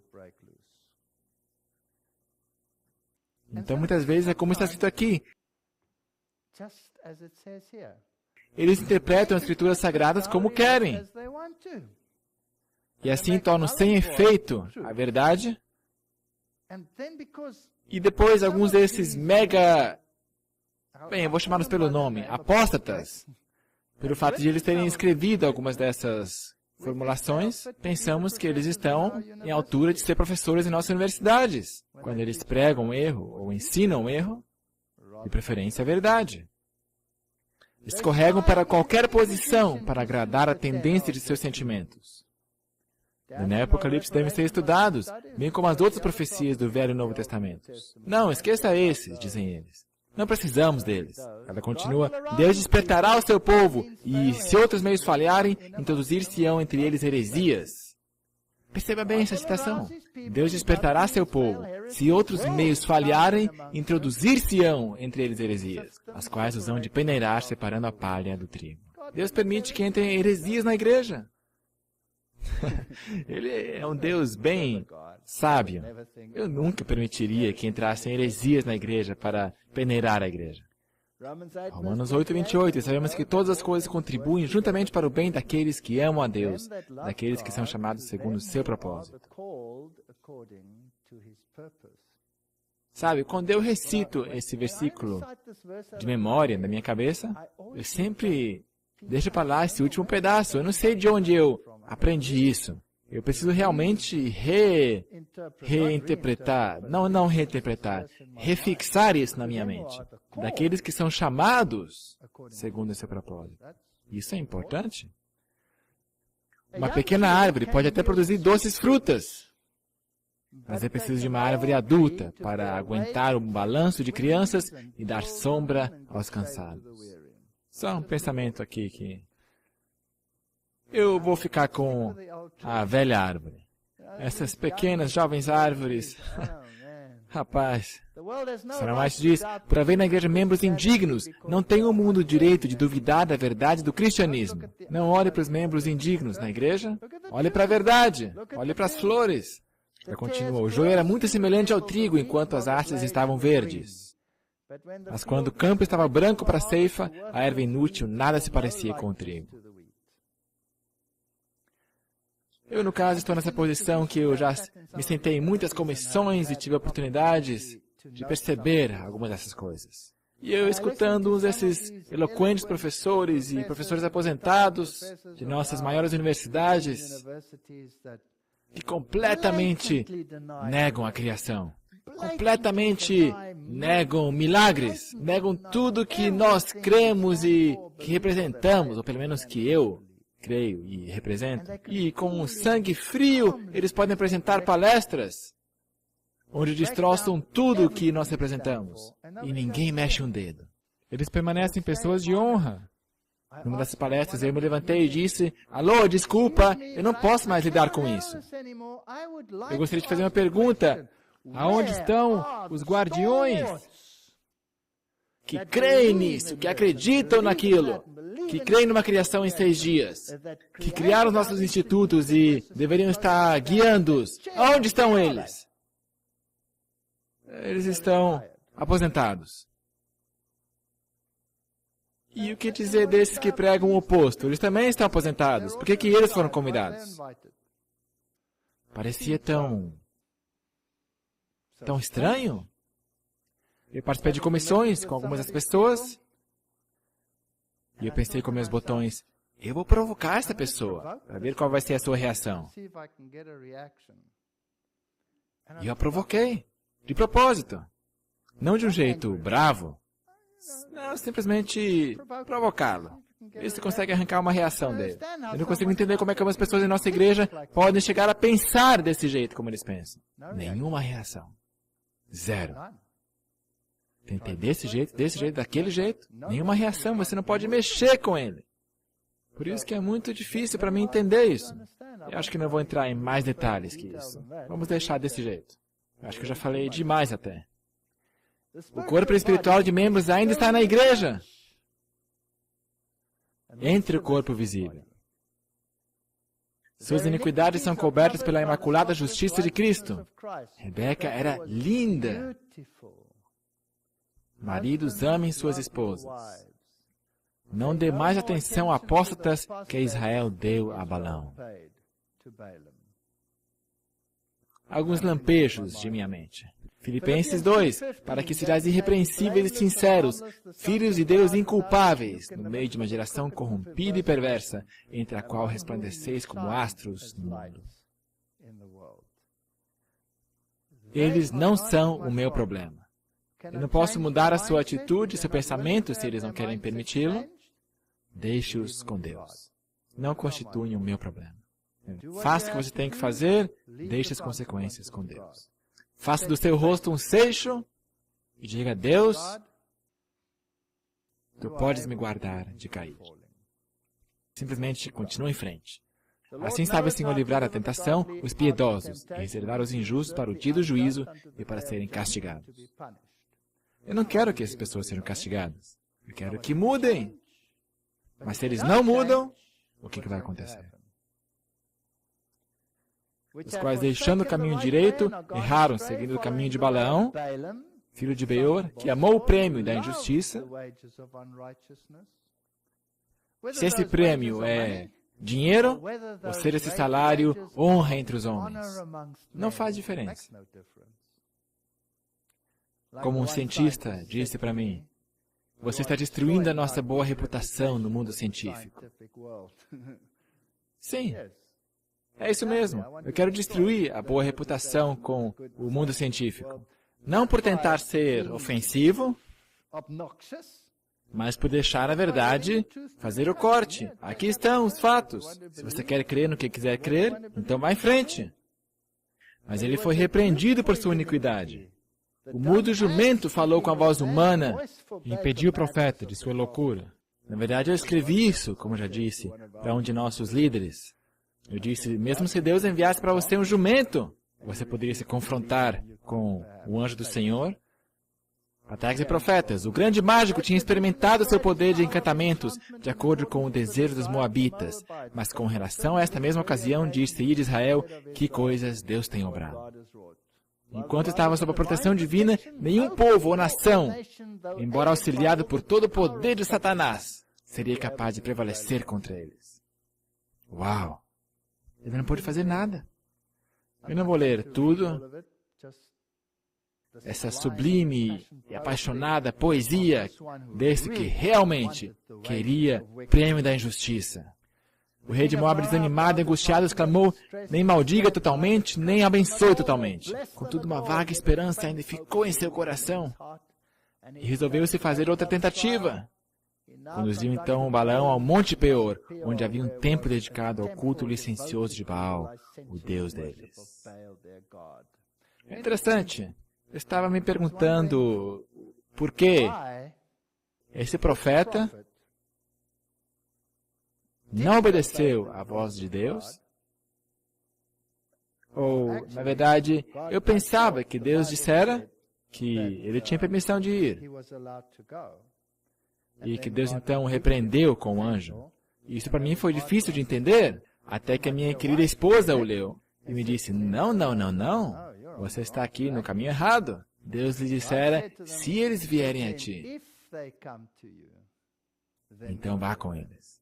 Então, muitas vezes, é como está escrito aqui. Eles interpretam as escrituras sagradas como querem. E assim tornam sem efeito a verdade. E depois, alguns desses mega... Bem, eu vou chamá-los pelo nome, apóstatas, pelo fato de eles terem escrevido algumas dessas formulações, pensamos que eles estão em altura de ser professores em nossas universidades, quando eles pregam um erro ou ensinam um erro, de preferência a verdade. Escorregam para qualquer posição para agradar a tendência de seus sentimentos. No Apocalipse devem ser estudados, bem como as outras profecias do Velho e Novo Testamento. Não, esqueça esses, dizem eles. Não precisamos deles. Ela continua: Deus despertará o seu povo, e se outros meios falharem, introduzir-se-ão entre eles heresias. Perceba bem essa citação. Deus despertará seu povo, se outros meios falharem, introduzir-se-ão entre eles heresias, as quais os hão de peneirar, separando a palha do trigo. Deus permite que entrem heresias na igreja. Ele é um Deus bem sábio. Eu nunca permitiria que entrassem heresias na igreja para peneirar a igreja. Romanos 8:28, sabemos que todas as coisas contribuem juntamente para o bem daqueles que amam a Deus, daqueles que são chamados segundo o seu propósito. Sabe, quando eu recito esse versículo de memória na minha cabeça, eu sempre deixo para lá esse último pedaço. Eu não sei de onde eu aprendi isso. Eu preciso realmente reinterpretar, não reinterpretar, refixar isso na minha mente. Daqueles que são chamados segundo o seu propósito. Isso é importante. Uma pequena árvore pode até produzir doces frutas, mas é preciso de uma árvore adulta para aguentar um balanço de crianças e dar sombra aos cansados. Só um pensamento aqui que eu vou ficar com a velha árvore. Essas pequenas, jovens árvores. Rapaz, Saramate diz, por haver na igreja membros indignos, não tem o mundo o direito de duvidar da verdade do cristianismo. Não olhe para os membros indignos na igreja. Olhe para a verdade. Olhe para as flores. Ela continua, o joio era muito semelhante ao trigo enquanto as hastes estavam verdes. Mas quando o campo estava branco para a ceifa, a erva inútil nada se parecia com o trigo. Eu, no caso, estou nessa posição que eu já me sentei em muitas comissões e tive oportunidades de perceber algumas dessas coisas. E eu, escutando uns desses eloquentes professores e professores aposentados de nossas maiores universidades, que completamente negam a criação, completamente negam milagres, negam tudo que nós cremos e que representamos, ou pelo menos que eu creio e represento. E com um sangue frio, eles podem apresentar palestras onde destroçam tudo o que nós representamos. E ninguém mexe um dedo. Eles permanecem pessoas de honra. Numa dessas palestras, eu me levantei e disse, alô, desculpa, eu não posso mais lidar com isso. Eu gostaria de fazer uma pergunta. Aonde estão os guardiões? Que creem nisso, que acreditam naquilo, que creem numa criação em 6 dias, que criaram os nossos institutos e deveriam estar guiando-os. Onde estão eles? Eles estão aposentados. E o que dizer desses que pregam o oposto? Eles também estão aposentados. Por que eles foram convidados? Parecia tão estranho. Eu participei de comissões com algumas das pessoas. E eu pensei com meus botões, eu vou provocar essa pessoa, para ver qual vai ser a sua reação. E eu a provoquei, de propósito. Não de um jeito bravo. Não, simplesmente provocá-lo. Ver se consegue arrancar uma reação dele. Eu não consigo entender como é que algumas pessoas em nossa igreja podem chegar a pensar desse jeito como eles pensam. Nenhuma reação. Zero. Tentei desse jeito, daquele jeito. Nenhuma reação, você não pode mexer com ele. Por isso que é muito difícil para mim entender isso. Eu acho que não vou entrar em mais detalhes que isso. Vamos deixar desse jeito. Eu acho que eu já falei demais até. O corpo espiritual de membros ainda está na igreja. Entre o corpo visível. Suas iniquidades são cobertas pela imaculada justiça de Cristo. Rebeca era linda. Maridos, amem suas esposas. Não dê mais atenção a apóstatas que Israel deu a Balaão. Alguns lampejos de minha mente. Filipenses 2, para que sejais irrepreensíveis e sinceros, filhos de Deus inculpáveis, no meio de uma geração corrompida e perversa, entre a qual resplandeceis como astros no mundo. Eles não são o meu problema. Eu não posso mudar a sua atitude, seu pensamento, se eles não querem permiti-lo. Deixe-os com Deus. Não constituem o meu problema. Faça o que você tem que fazer, deixe as consequências com Deus. Faça do seu rosto um seixo e diga a Deus, tu podes me guardar de cair. Simplesmente continue em frente. Assim sabe o Senhor livrar da tentação os piedosos e reservar os injustos para o dia do juízo e para serem castigados. Eu não quero que essas pessoas sejam castigadas. Eu quero que mudem. Mas se eles não mudam, o que vai acontecer? os quais, deixando o caminho direito, erraram, seguindo o caminho de Balaão, filho de Beor, que amou o prêmio da injustiça. Se esse prêmio é dinheiro, ou ser esse salário, honra entre os homens, não faz diferença. Como um cientista disse para mim, você está destruindo a nossa boa reputação no mundo científico. Sim, é isso mesmo. Eu quero destruir a boa reputação com o mundo científico. Não por tentar ser ofensivo, mas por deixar a verdade fazer o corte. Aqui estão os fatos. Se você quer crer no que quiser crer, então vá em frente. Mas ele foi repreendido por sua iniquidade. O mudo jumento falou com a voz humana E impediu o profeta de sua loucura. Na verdade, eu escrevi isso, como já disse, para um de nossos líderes. Eu disse, mesmo se Deus enviasse para você um jumento, você poderia se confrontar com o anjo do Senhor. Patriarcas e profetas, o grande mágico tinha experimentado seu poder de encantamentos, de acordo com o desejo dos moabitas. Mas com relação a esta mesma ocasião, disse de Israel, que coisas Deus tem obrado. Enquanto estava sob a proteção divina, nenhum povo ou nação, embora auxiliado por todo o poder de Satanás, seria capaz de prevalecer contra eles. Uau! Ele não pôde fazer nada. Eu não vou ler tudo. Essa sublime e apaixonada poesia desse que realmente queria prêmio da injustiça. O rei de Moab, desanimado e angustiado, exclamou, nem maldiga totalmente, nem abençoe totalmente. Contudo, uma vaga esperança ainda ficou em seu coração. E resolveu-se fazer outra tentativa. Conduziu então Balaão ao Monte Peor, onde havia um templo dedicado ao culto licencioso de Baal, o Deus deles. É interessante. Eu estava me perguntando por que esse profeta não obedeceu à voz de Deus? Ou, na verdade, eu pensava que Deus dissera que ele tinha permissão de ir. E que Deus então o repreendeu com o anjo. Isso para mim foi difícil de entender, até que a minha querida esposa o leu e me disse, não, não, não, não, você está aqui no caminho errado. Deus lhe dissera, se eles vierem a ti, então vá com eles.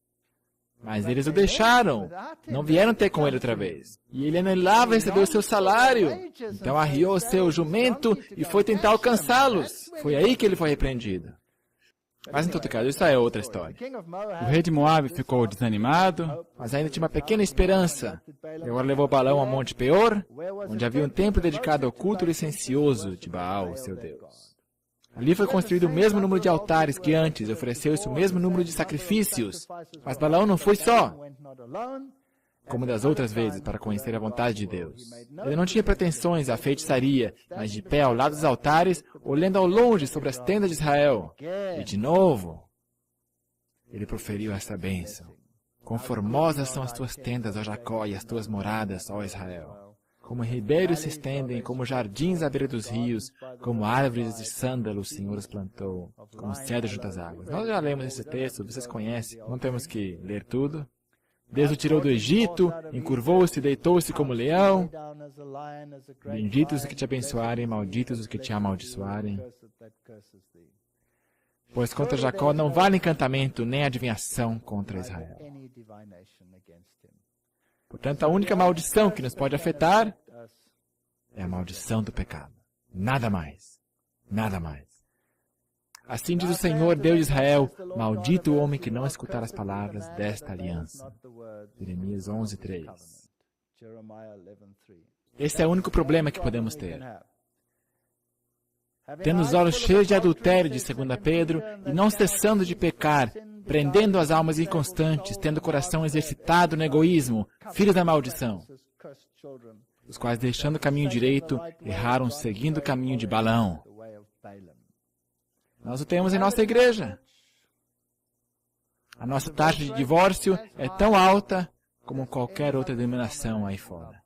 Mas eles o deixaram, não vieram ter com ele outra vez. E ele anelava receber o seu salário. Então arriou o seu jumento e foi tentar alcançá-los. Foi aí que ele foi repreendido. Mas, em todo caso, isso é outra história. O rei de Moab ficou desanimado, Mas ainda tinha uma pequena esperança. E agora levou Balaão ao Monte Peor, onde havia um templo dedicado ao culto licencioso de Baal, seu Deus. Ali foi construído o mesmo número de altares que antes, ofereceu-se o mesmo número de sacrifícios. Mas Balaão não foi só, como das outras vezes, para conhecer a vontade de Deus. Ele não tinha pretensões à feitiçaria, mas de pé ao lado dos altares, olhando ao longe sobre as tendas de Israel. E de novo, ele proferiu esta bênção. Quão formosas são as tuas tendas, ó Jacó, e as tuas moradas, ó Israel. Como ribeiros se estendem, como jardins à beira dos rios, como árvores de sândalo o Senhor os plantou, como cedro junto às águas. Nós já lemos esse texto, vocês conhecem, não temos que ler tudo. Deus o tirou do Egito, encurvou-se, deitou-se como leão. Benditos os que te abençoarem, malditos os que te amaldiçoarem. Pois contra Jacó não vale encantamento nem adivinhação contra Israel. Portanto, a única maldição que nos pode afetar é a maldição do pecado. Nada mais. Nada mais. Assim diz o Senhor, Deus de Israel, maldito o homem que não escutar as palavras desta aliança. Jeremias 11:3. Esse é o único problema que podemos ter. Tendo os olhos cheios de adultério, de 2 Pedro, e não cessando de pecar, prendendo as almas inconstantes, tendo o coração exercitado no egoísmo, filhos da maldição, os quais, deixando o caminho direito, erraram seguindo o caminho de Balaão. Nós o temos em nossa igreja. A nossa taxa de divórcio é tão alta como qualquer outra denominação aí fora.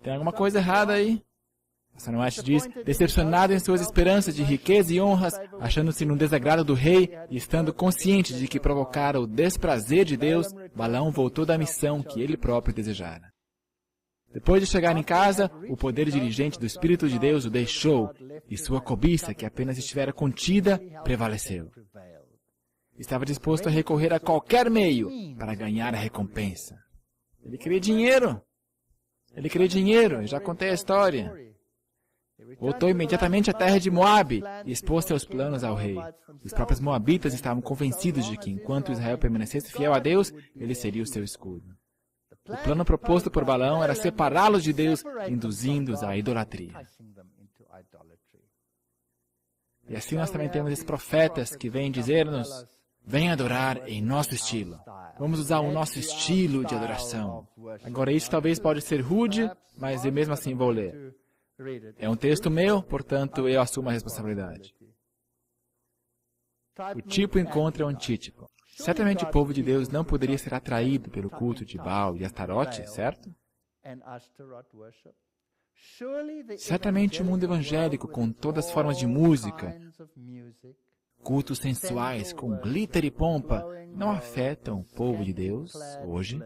Tem alguma coisa errada aí? Pastor White diz, decepcionado em suas esperanças de riqueza e honras, achando-se no desagrado do rei e estando consciente de que provocara o desprazer de Deus, Balaão voltou da missão que ele próprio desejara. Depois de chegar em casa, o poder dirigente do Espírito de Deus o deixou, e sua cobiça, que apenas estivera contida, prevaleceu. Estava disposto a recorrer a qualquer meio para ganhar a recompensa. Ele queria dinheiro. Ele queria dinheiro, eu já contei a história. Voltou imediatamente à terra de Moabe e expôs seus planos ao rei. Os próprios moabitas estavam convencidos de que, enquanto Israel permanecesse fiel a Deus, ele seria o seu escudo. O plano proposto por Balaão era separá-los de Deus, induzindo-os à idolatria. E assim nós também temos esses profetas que vêm dizer-nos: vem adorar em nosso estilo. Vamos usar o nosso estilo de adoração. Agora, isso talvez pode ser rude, mas eu mesmo assim vou ler. É um texto meu, portanto, eu assumo a responsabilidade. O tipo encontra o antítipo. Certamente o povo de Deus não poderia ser atraído pelo culto de Baal e Astarote, certo? Certamente o mundo evangélico, com todas as formas de música, cultos sensuais com glitter e pompa, não afetam o povo de Deus hoje.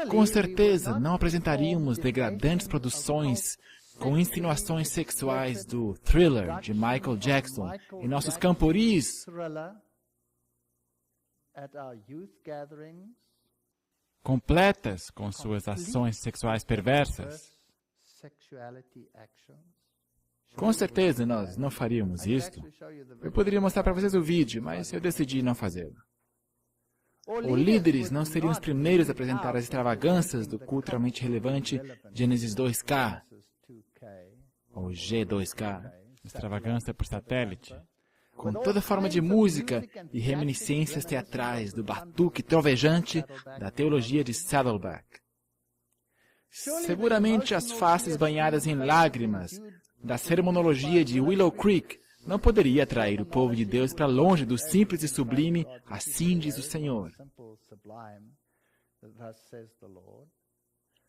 Com certeza, não apresentaríamos degradantes produções com insinuações sexuais do Thriller de Michael Jackson em nossos camporis, completas com suas ações sexuais perversas. Com certeza, nós não faríamos isto. Eu poderia mostrar para vocês o vídeo, mas eu decidi não fazê-lo. Os líderes não seriam os primeiros a apresentar as extravagâncias do culturalmente relevante Gênesis 2K, ou G2K, extravagância por satélite, com toda forma de música e reminiscências teatrais do batuque trovejante da teologia de Saddleback. Seguramente as faces banhadas em lágrimas da sermonologia de Willow Creek não poderia atrair o povo de Deus para longe do simples e sublime, assim diz o Senhor.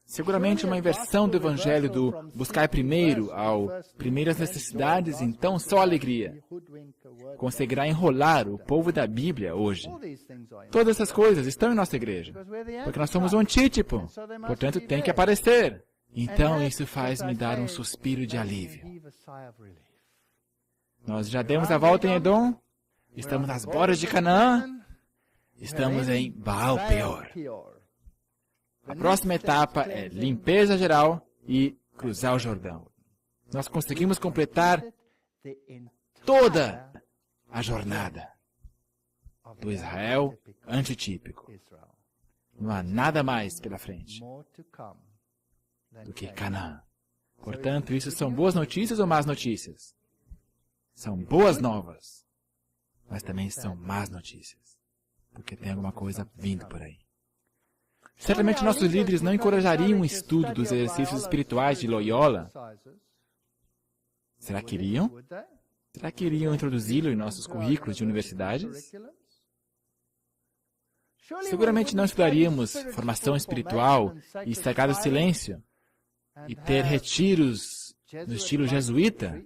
Seguramente uma inversão do evangelho do buscar primeiro ao primeiras necessidades, então só alegria, conseguirá enrolar o povo da Bíblia hoje. Todas essas coisas estão em nossa igreja, porque nós somos um antítipo, portanto tem que aparecer. Então isso faz-me dar um suspiro de alívio. Nós já demos a volta em Edom, estamos nas bordas de Canaã, estamos em Baal Peor. A próxima etapa é limpeza geral e cruzar o Jordão. Nós conseguimos completar toda a jornada do Israel antitípico. Não há nada mais pela frente do que Canaã. Portanto, isso são boas notícias ou más notícias? São boas novas, mas também são más notícias, porque tem alguma coisa vindo por aí. Certamente nossos líderes não encorajariam o estudo dos exercícios espirituais de Loyola. Será que iriam? Será que iriam introduzi-lo em nossos currículos de universidades? Seguramente não estudaríamos formação espiritual e sagrado silêncio e ter retiros no estilo jesuíta,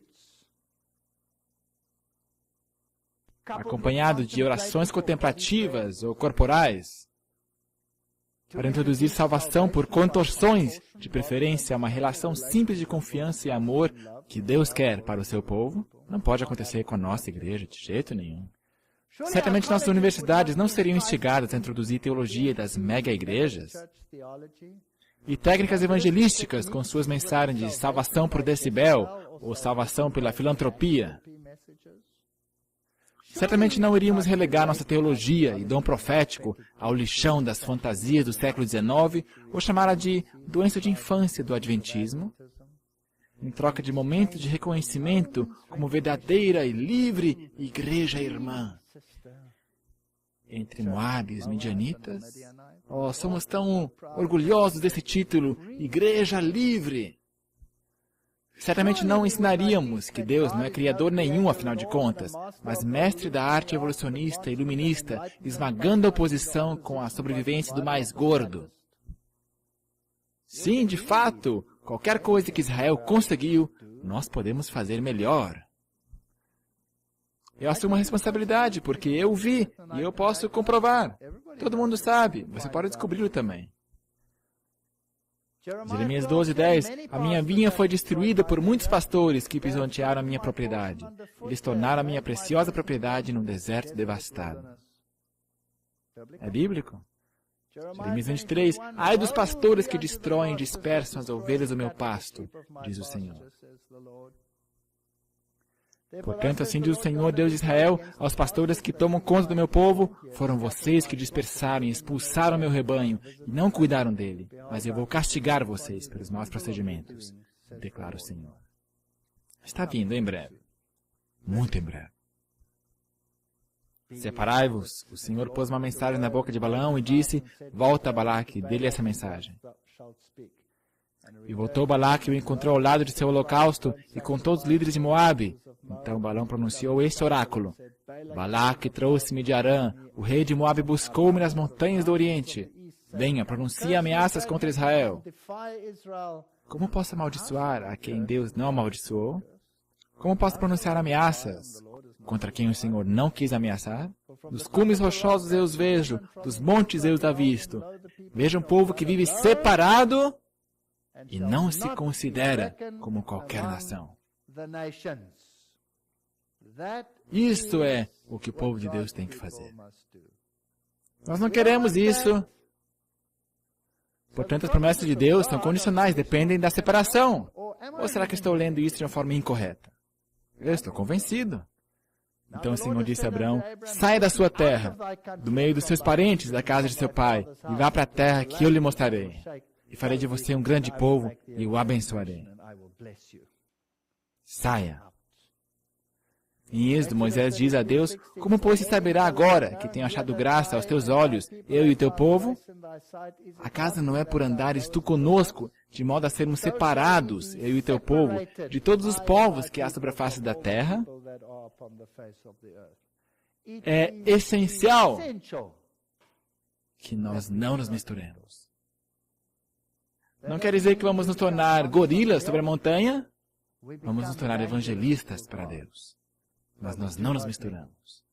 acompanhado de orações contemplativas ou corporais, para introduzir salvação por contorções, de preferência uma relação simples de confiança e amor que Deus quer para o seu povo. Não pode acontecer com a nossa igreja de jeito nenhum. Certamente nossas universidades não seriam instigadas a introduzir teologia das mega-igrejas e técnicas evangelísticas com suas mensagens de salvação por decibel ou salvação pela filantropia. Certamente não iríamos relegar nossa teologia e dom profético ao lixão das fantasias do século XIX ou chamá-la de doença de infância do adventismo, em troca de momentos de reconhecimento como verdadeira e livre igreja irmã. Entre Moabe e os midianitas, somos tão orgulhosos desse título, Igreja Livre. Certamente não ensinaríamos que Deus não é criador nenhum, afinal de contas, mas mestre da arte evolucionista e iluminista, esmagando a oposição com a sobrevivência do mais gordo. Sim, de fato, qualquer coisa que Israel conseguiu, nós podemos fazer melhor. Eu assumo a responsabilidade, porque eu vi e eu posso comprovar. Todo mundo sabe, você pode descobri-lo também. Jeremias 12:10. A minha vinha foi destruída por muitos pastores que pisotearam a minha propriedade. Eles tornaram a minha preciosa propriedade num deserto devastado. É bíblico? Jeremias 23. Ai dos pastores que destroem e dispersam as ovelhas do meu pasto, diz o Senhor. Portanto, assim diz o Senhor, Deus de Israel, aos pastores que tomam conta do meu povo, foram vocês que dispersaram e expulsaram meu rebanho e não cuidaram dele, mas eu vou castigar vocês pelos maus procedimentos, declara o Senhor. Está vindo em breve. Muito em breve. Separai-vos. O Senhor pôs uma mensagem na boca de Balaão e disse, volta a Balaque, dê-lhe essa mensagem. E voltou Balaque e o encontrou ao lado de seu holocausto e com todos os líderes de Moabe. Então Balaão pronunciou este oráculo. Balaque trouxe-me de Arã, o rei de Moabe buscou-me nas montanhas do Oriente. Venha, pronuncie ameaças contra Israel. Como posso amaldiçoar a quem Deus não amaldiçoou? Como posso pronunciar ameaças contra quem o Senhor não quis ameaçar? Dos cumes rochosos eu os vejo, dos montes eu os avisto. Veja um povo que vive separado e não se considera como qualquer nação. Isto é o que o povo de Deus tem que fazer. Nós não queremos isso. Portanto, as promessas de Deus são condicionais, dependem da separação. Ou será que estou lendo isso de uma forma incorreta? Eu estou convencido. Então o Senhor disse a Abraão, saia da sua terra, do meio dos seus parentes, da casa de seu pai, e vá para a terra que eu lhe mostrarei. E farei de você um grande povo e o abençoarei. Saia. Em Êxodo, Moisés diz a Deus, como pois se saberá agora que tenho achado graça aos teus olhos, eu e o teu povo? Acaso não é por andares tu conosco, de modo a sermos separados, eu e o teu povo, de todos os povos que há sobre a face da terra? É essencial que nós não nos misturemos. Não quer dizer que vamos nos tornar gorilas sobre a montanha? Vamos nos tornar evangelistas para Deus. Mas nós não nos misturamos.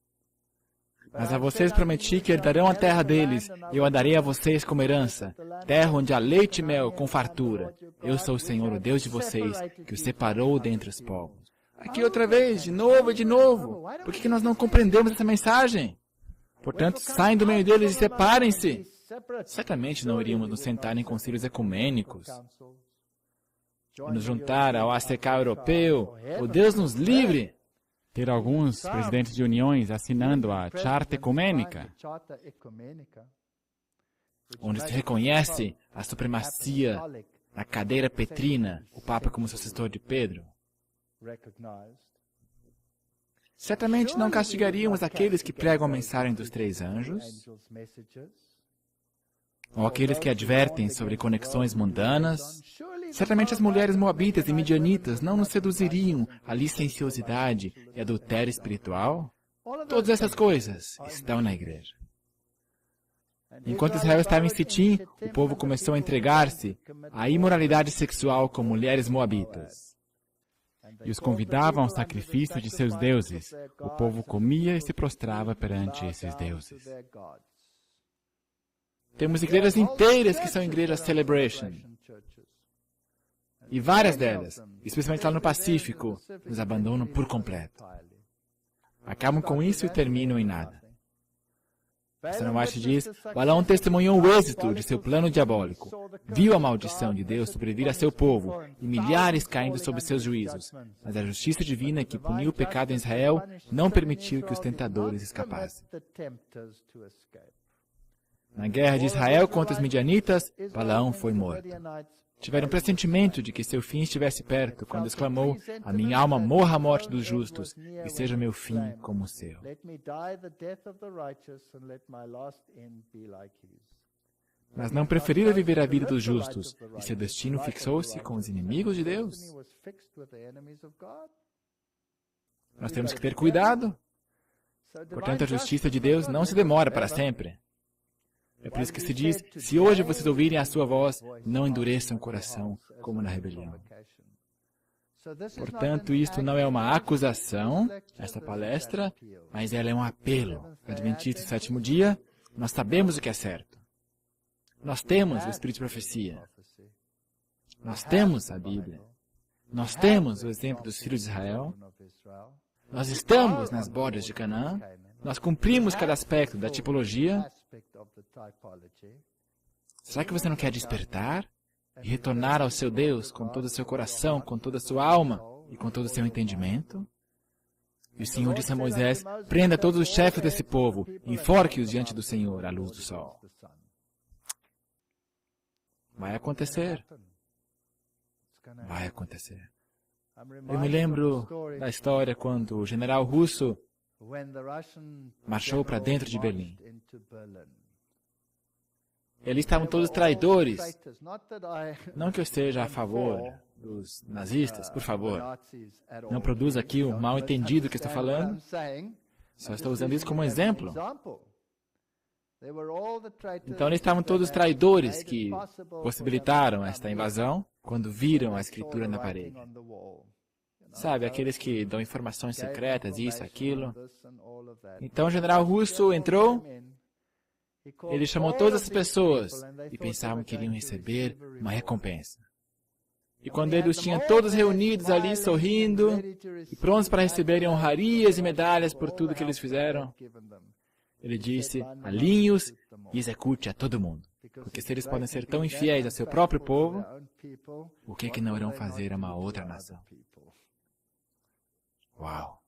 Mas a vocês prometi que herdarão a terra deles, e eu a darei a vocês como herança, terra onde há leite e mel com fartura. Eu sou o Senhor, o Deus de vocês, que os separou dentre os povos. Aqui outra vez, de novo e de novo. Por que nós não compreendemos essa mensagem? Portanto, saem do meio deles e separem-se. Certamente não iríamos nos sentar em concílios ecumênicos, nos juntar ao ACK europeu. O Deus nos livre! Ter alguns presidentes de uniões assinando a Charta Ecumênica, onde se reconhece a supremacia da cadeira petrina, o Papa como sucessor de Pedro. Certamente não castigaríamos aqueles que pregam a mensagem dos 3 anjos, ou aqueles que advertem sobre conexões mundanas. Certamente as mulheres moabitas e midianitas não nos seduziriam a licenciosidade e adultério espiritual. Todas essas coisas estão na igreja. Enquanto Israel estava em Sitim, o povo começou a entregar-se à imoralidade sexual com mulheres moabitas. e os convidavam ao sacrifício de seus deuses. O povo comia e se prostrava perante esses deuses. Temos igrejas inteiras que são igrejas Celebration. E várias delas, especialmente lá no Pacífico, nos abandonam por completo. Acabam com isso e terminam em nada. Pastor White diz, Balaão testemunhou o êxito de seu plano diabólico. Viu a maldição de Deus sobrevir a seu povo e milhares caindo sob seus juízos. Mas a justiça divina que puniu o pecado em Israel não permitiu que os tentadores escapassem. Na guerra de Israel contra os midianitas, Balaão foi morto. Tiveram um pressentimento de que seu fim estivesse perto, quando exclamou, a minha alma morra a morte dos justos, e seja meu fim como o seu. Mas não preferiram viver a vida dos justos, e seu destino fixou-se com os inimigos de Deus. Nós temos que ter cuidado. Portanto, a justiça de Deus não se demora para sempre. É por isso que se diz, se hoje vocês ouvirem a sua voz, não endureçam o coração como na rebelião. Portanto, isto não é uma acusação, esta palestra, mas ela é um apelo. Adventista do sétimo dia, nós sabemos o que é certo. Nós temos o Espírito de Profecia. Nós temos a Bíblia. Nós temos o exemplo dos filhos de Israel. Nós estamos nas bordas de Canaã. Nós cumprimos cada aspecto da tipologia. Será que você não quer despertar e retornar ao seu Deus com todo o seu coração, com toda a sua alma e com todo o seu entendimento? E o Senhor disse a Moisés, prenda todos os chefes desse povo e enforque-os diante do Senhor à luz do sol. Vai acontecer. Vai acontecer. Eu me lembro da história quando o general russo marchou para dentro de Berlim. Eles estavam todos traidores. Não que eu esteja a favor dos nazistas, por favor. Não produza aqui o mal entendido que estou falando. Só estou usando isso como exemplo. Então eles estavam todos traidores que possibilitaram esta invasão quando viram a escritura na parede. Sabe, aqueles que dão informações secretas, isso, aquilo. Então o general russo entrou, ele chamou todas as pessoas e pensavam que iriam receber uma recompensa. E quando ele os tinha todos reunidos ali, sorrindo, e prontos para receberem honrarias e medalhas por tudo que eles fizeram, ele disse, alinhe-os e execute a todo mundo. Porque se eles podem ser tão infiéis a seu próprio povo, o que não irão fazer a uma outra nação? Uau!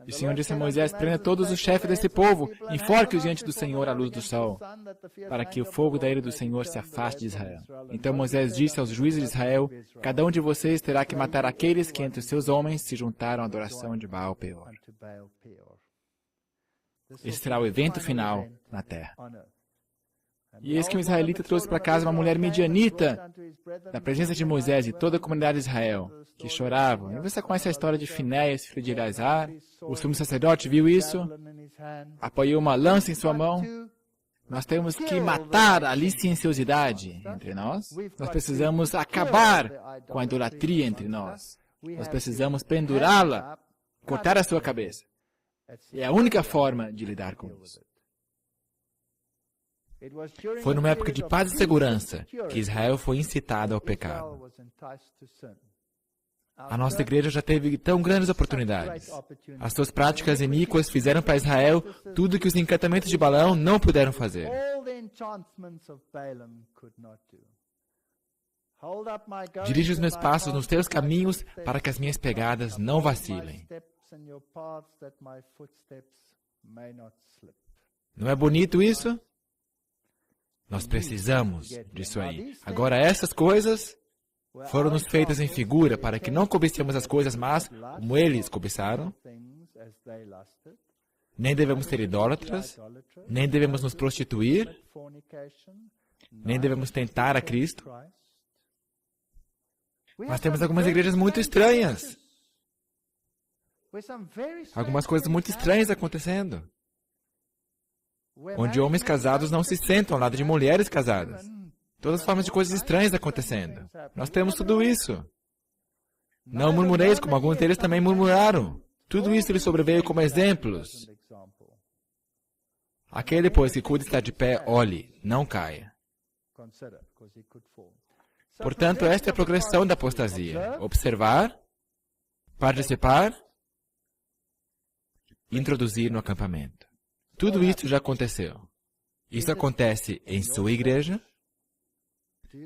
E o Senhor disse a Moisés, prenda todos os chefes desse povo, enforque-os diante do Senhor à luz do sol, para que o fogo da ira do Senhor se afaste de Israel. Então Moisés disse aos juízes de Israel, cada um de vocês terá que matar aqueles que entre os seus homens se juntaram à adoração de Baal Peor. Esse será o evento final na terra. E eis que um israelita trouxe para casa uma mulher midianita, na presença de Moisés e toda a comunidade de Israel, que choravam. E você conhece a história de Finéias, filho de Eleazar? O sumo sacerdote viu isso, apoiou uma lança em sua mão. Nós temos que matar a licenciosidade entre nós. Nós precisamos acabar com a idolatria entre nós. Nós precisamos pendurá-la, cortar a sua cabeça. É a única forma de lidar com isso. Foi numa época de paz e segurança que Israel foi incitado ao pecado. A nossa igreja já teve tão grandes oportunidades. As suas práticas iníquas fizeram para Israel tudo que os encantamentos de Balaão não puderam fazer. Dirige os meus passos nos teus caminhos para que as minhas pegadas não vacilem. Não é bonito isso? Nós precisamos disso aí. Agora, essas coisas foram nos feitas em figura para que não cobicemos as coisas más como eles cobiçaram. Nem devemos ser idólatras, nem devemos nos prostituir, nem devemos tentar a Cristo. Nós temos algumas igrejas muito estranhas. Algumas coisas muito estranhas acontecendo. Onde homens casados não se sentam ao lado de mulheres casadas. Todas as formas de coisas estranhas acontecendo. Nós temos tudo isso. Não murmureis, como alguns deles também murmuraram. Tudo isso lhe sobreveio como exemplos. Aquele, pois, que cuida estar de pé, olhe, não caia. Portanto, esta é a progressão da apostasia. Observar, participar, introduzir no acampamento. Tudo isso já aconteceu. Isso acontece em sua igreja?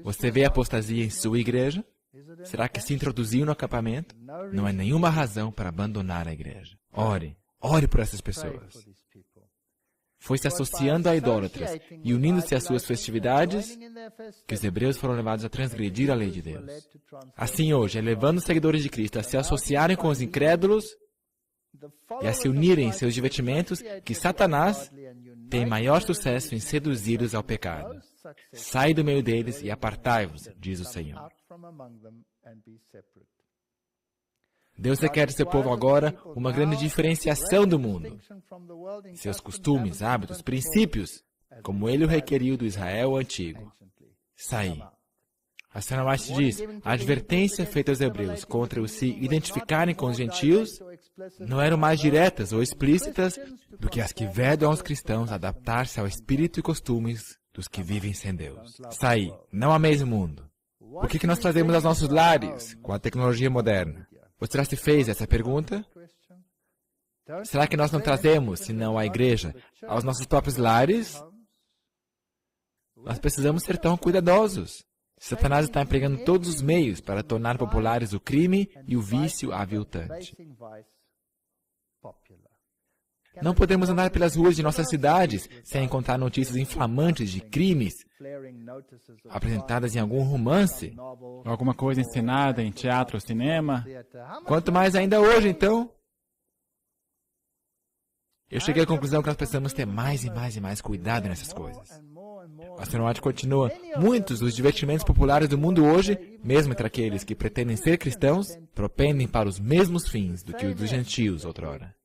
Você vê a apostasia em sua igreja? Será que se introduziu no acampamento? Não há nenhuma razão para abandonar a igreja. Ore. Ore por essas pessoas. Foi se associando a idólatras e unindo-se às suas festividades que os hebreus foram levados a transgredir a lei de Deus. Assim hoje, levando os seguidores de Cristo a se associarem com os incrédulos e a se unirem em seus divertimentos, que Satanás tem maior sucesso em seduzi-los ao pecado. Sai do meio deles e apartai-vos, diz o Senhor. Deus requer de seu povo agora uma grande diferenciação do mundo. Seus costumes, hábitos, princípios, como ele o requeriu do Israel antigo. Saí. A Sra. White diz, a advertência feita aos hebreus contra os se identificarem com os gentios não eram mais diretas ou explícitas do que as que vedam aos cristãos adaptar-se ao espírito e costumes dos que vivem sem Deus. Saí, não ameis o mundo. O que nós trazemos aos nossos lares com a tecnologia moderna? Você já se fez essa pergunta? Será que nós não trazemos, senão a igreja, aos nossos próprios lares? Nós precisamos ser tão cuidadosos. Satanás está empregando todos os meios para tornar populares o crime e o vício aviltante. Não podemos andar pelas ruas de nossas cidades sem encontrar notícias inflamantes de crimes apresentadas em algum romance. Alguma coisa encenada em teatro ou cinema. Quanto mais ainda hoje, então. Eu cheguei à conclusão que nós precisamos ter mais e mais e mais cuidado nessas coisas. A Sra. White continua. Muitos dos divertimentos populares do mundo hoje, mesmo entre aqueles que pretendem ser cristãos, propendem para os mesmos fins do que os dos gentios outrora.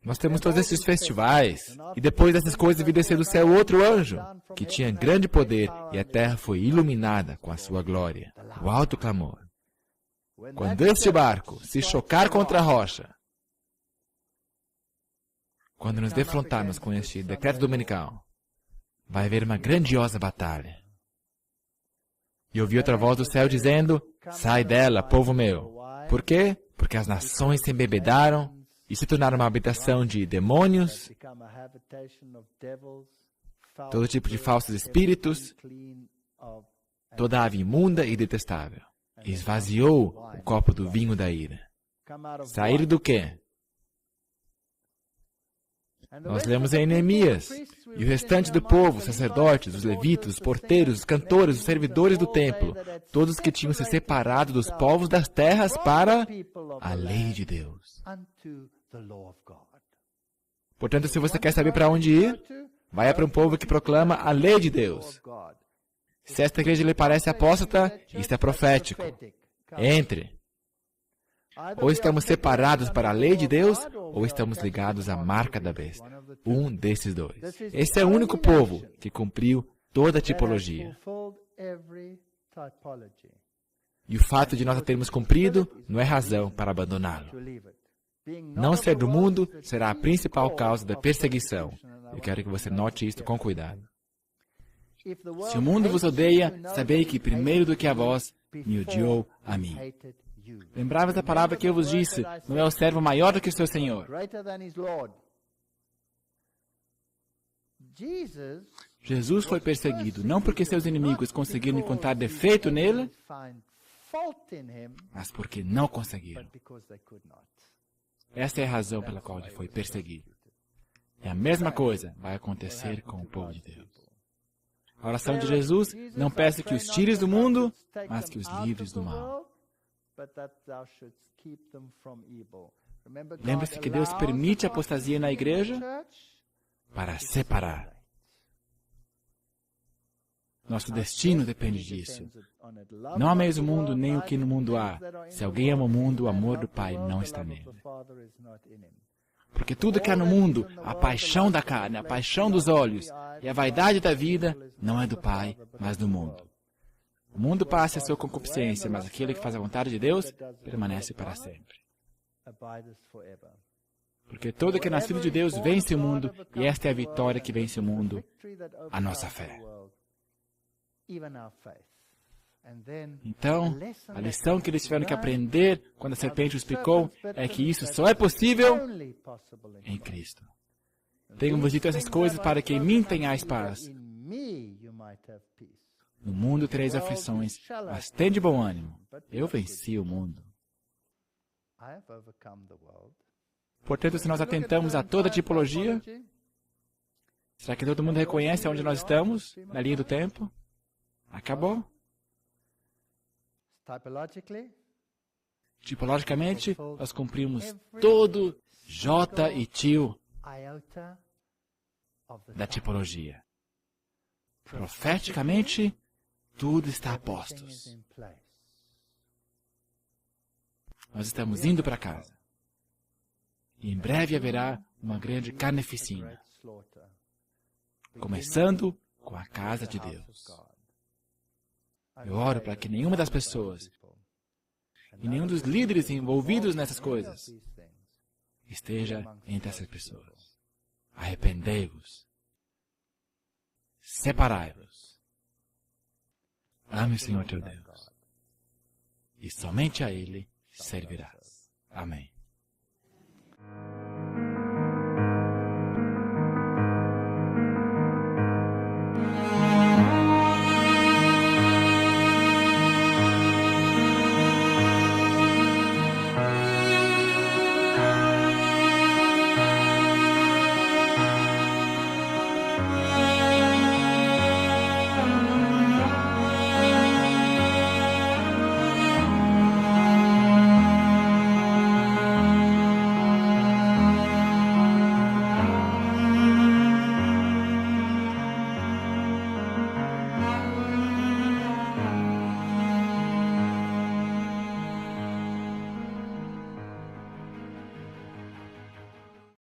Nós temos todos esses festivais, e depois dessas coisas vi descer do céu outro anjo, que tinha grande poder, e a terra foi iluminada com a sua glória. O alto clamor. Quando este barco se chocar contra a rocha, quando nos defrontarmos com este decreto dominical, vai haver uma grandiosa batalha. E ouvi outra voz do céu dizendo, sai dela, povo meu. Por quê? Porque as nações se embebedaram e se tornaram uma habitação de demônios, todo tipo de falsos espíritos, toda ave imunda e detestável. Esvaziou o copo do vinho da ira. Sair do quê? Nós lemos em Neemias, e o restante do povo, os sacerdotes, os levitas, os porteiros, os cantores, os servidores do templo, todos que tinham se separado dos povos das terras para a lei de Deus. Portanto, se você quer saber para onde ir, vai para um povo que proclama a lei de Deus. Se esta igreja lhe parece apóstata, isto é profético. Entre. Ou estamos separados para a lei de Deus, ou estamos ligados à marca da besta. Um desses dois. Esse é o único povo que cumpriu toda a tipologia. E o fato de nós a termos cumprido não é razão para abandoná-lo. Não ser do mundo será a principal causa da perseguição. Eu quero que você note isto com cuidado. Se o mundo vos odeia, sabei que primeiro do que a vós, me odiou a mim. Lembrai-vos da palavra que eu vos disse, não é o servo maior do que o seu Senhor. Jesus foi perseguido, não porque seus inimigos conseguiram encontrar defeito nele, mas porque não conseguiram. Essa é a razão pela qual ele foi perseguido. E a mesma coisa vai acontecer com o povo de Deus. A oração de Jesus não peça que os tires do mundo, mas que os livres do mal. Lembre-se que Deus permite a apostasia na igreja para separar. Nosso destino depende disso. Não ameis o mundo nem o que no mundo há. Se alguém ama o mundo, o amor do Pai não está nele. Porque tudo que há no mundo, a paixão da carne, a paixão dos olhos e a vaidade da vida, não é do Pai, mas do mundo. O mundo passa a sua concupiscência, mas aquele que faz a vontade de Deus permanece para sempre. Porque todo que é nascido de Deus vence o mundo, e esta é a vitória que vence o mundo, a nossa fé. Então, a lição que eles tiveram que aprender quando a serpente os picou é que isso só é possível em Cristo. Tenho-vos dito essas coisas para que em mim tenhais paz. No mundo tereis aflições, mas tende bom ânimo. Eu venci o mundo. Portanto, se nós atentamos a toda a tipologia, será que todo mundo reconhece onde nós estamos, na linha do tempo? Acabou. Tipologicamente, nós cumprimos todo J e tio da tipologia. Profeticamente, tudo está a postos. Nós estamos indo para casa. E em breve haverá uma grande carneficina. Começando com a casa de Deus. Eu oro para que nenhuma das pessoas e nenhum dos líderes envolvidos nessas coisas esteja entre essas pessoas. Arrependei-vos. Separai-vos. Ame o Senhor teu Deus. E somente a Ele servirás. Amém.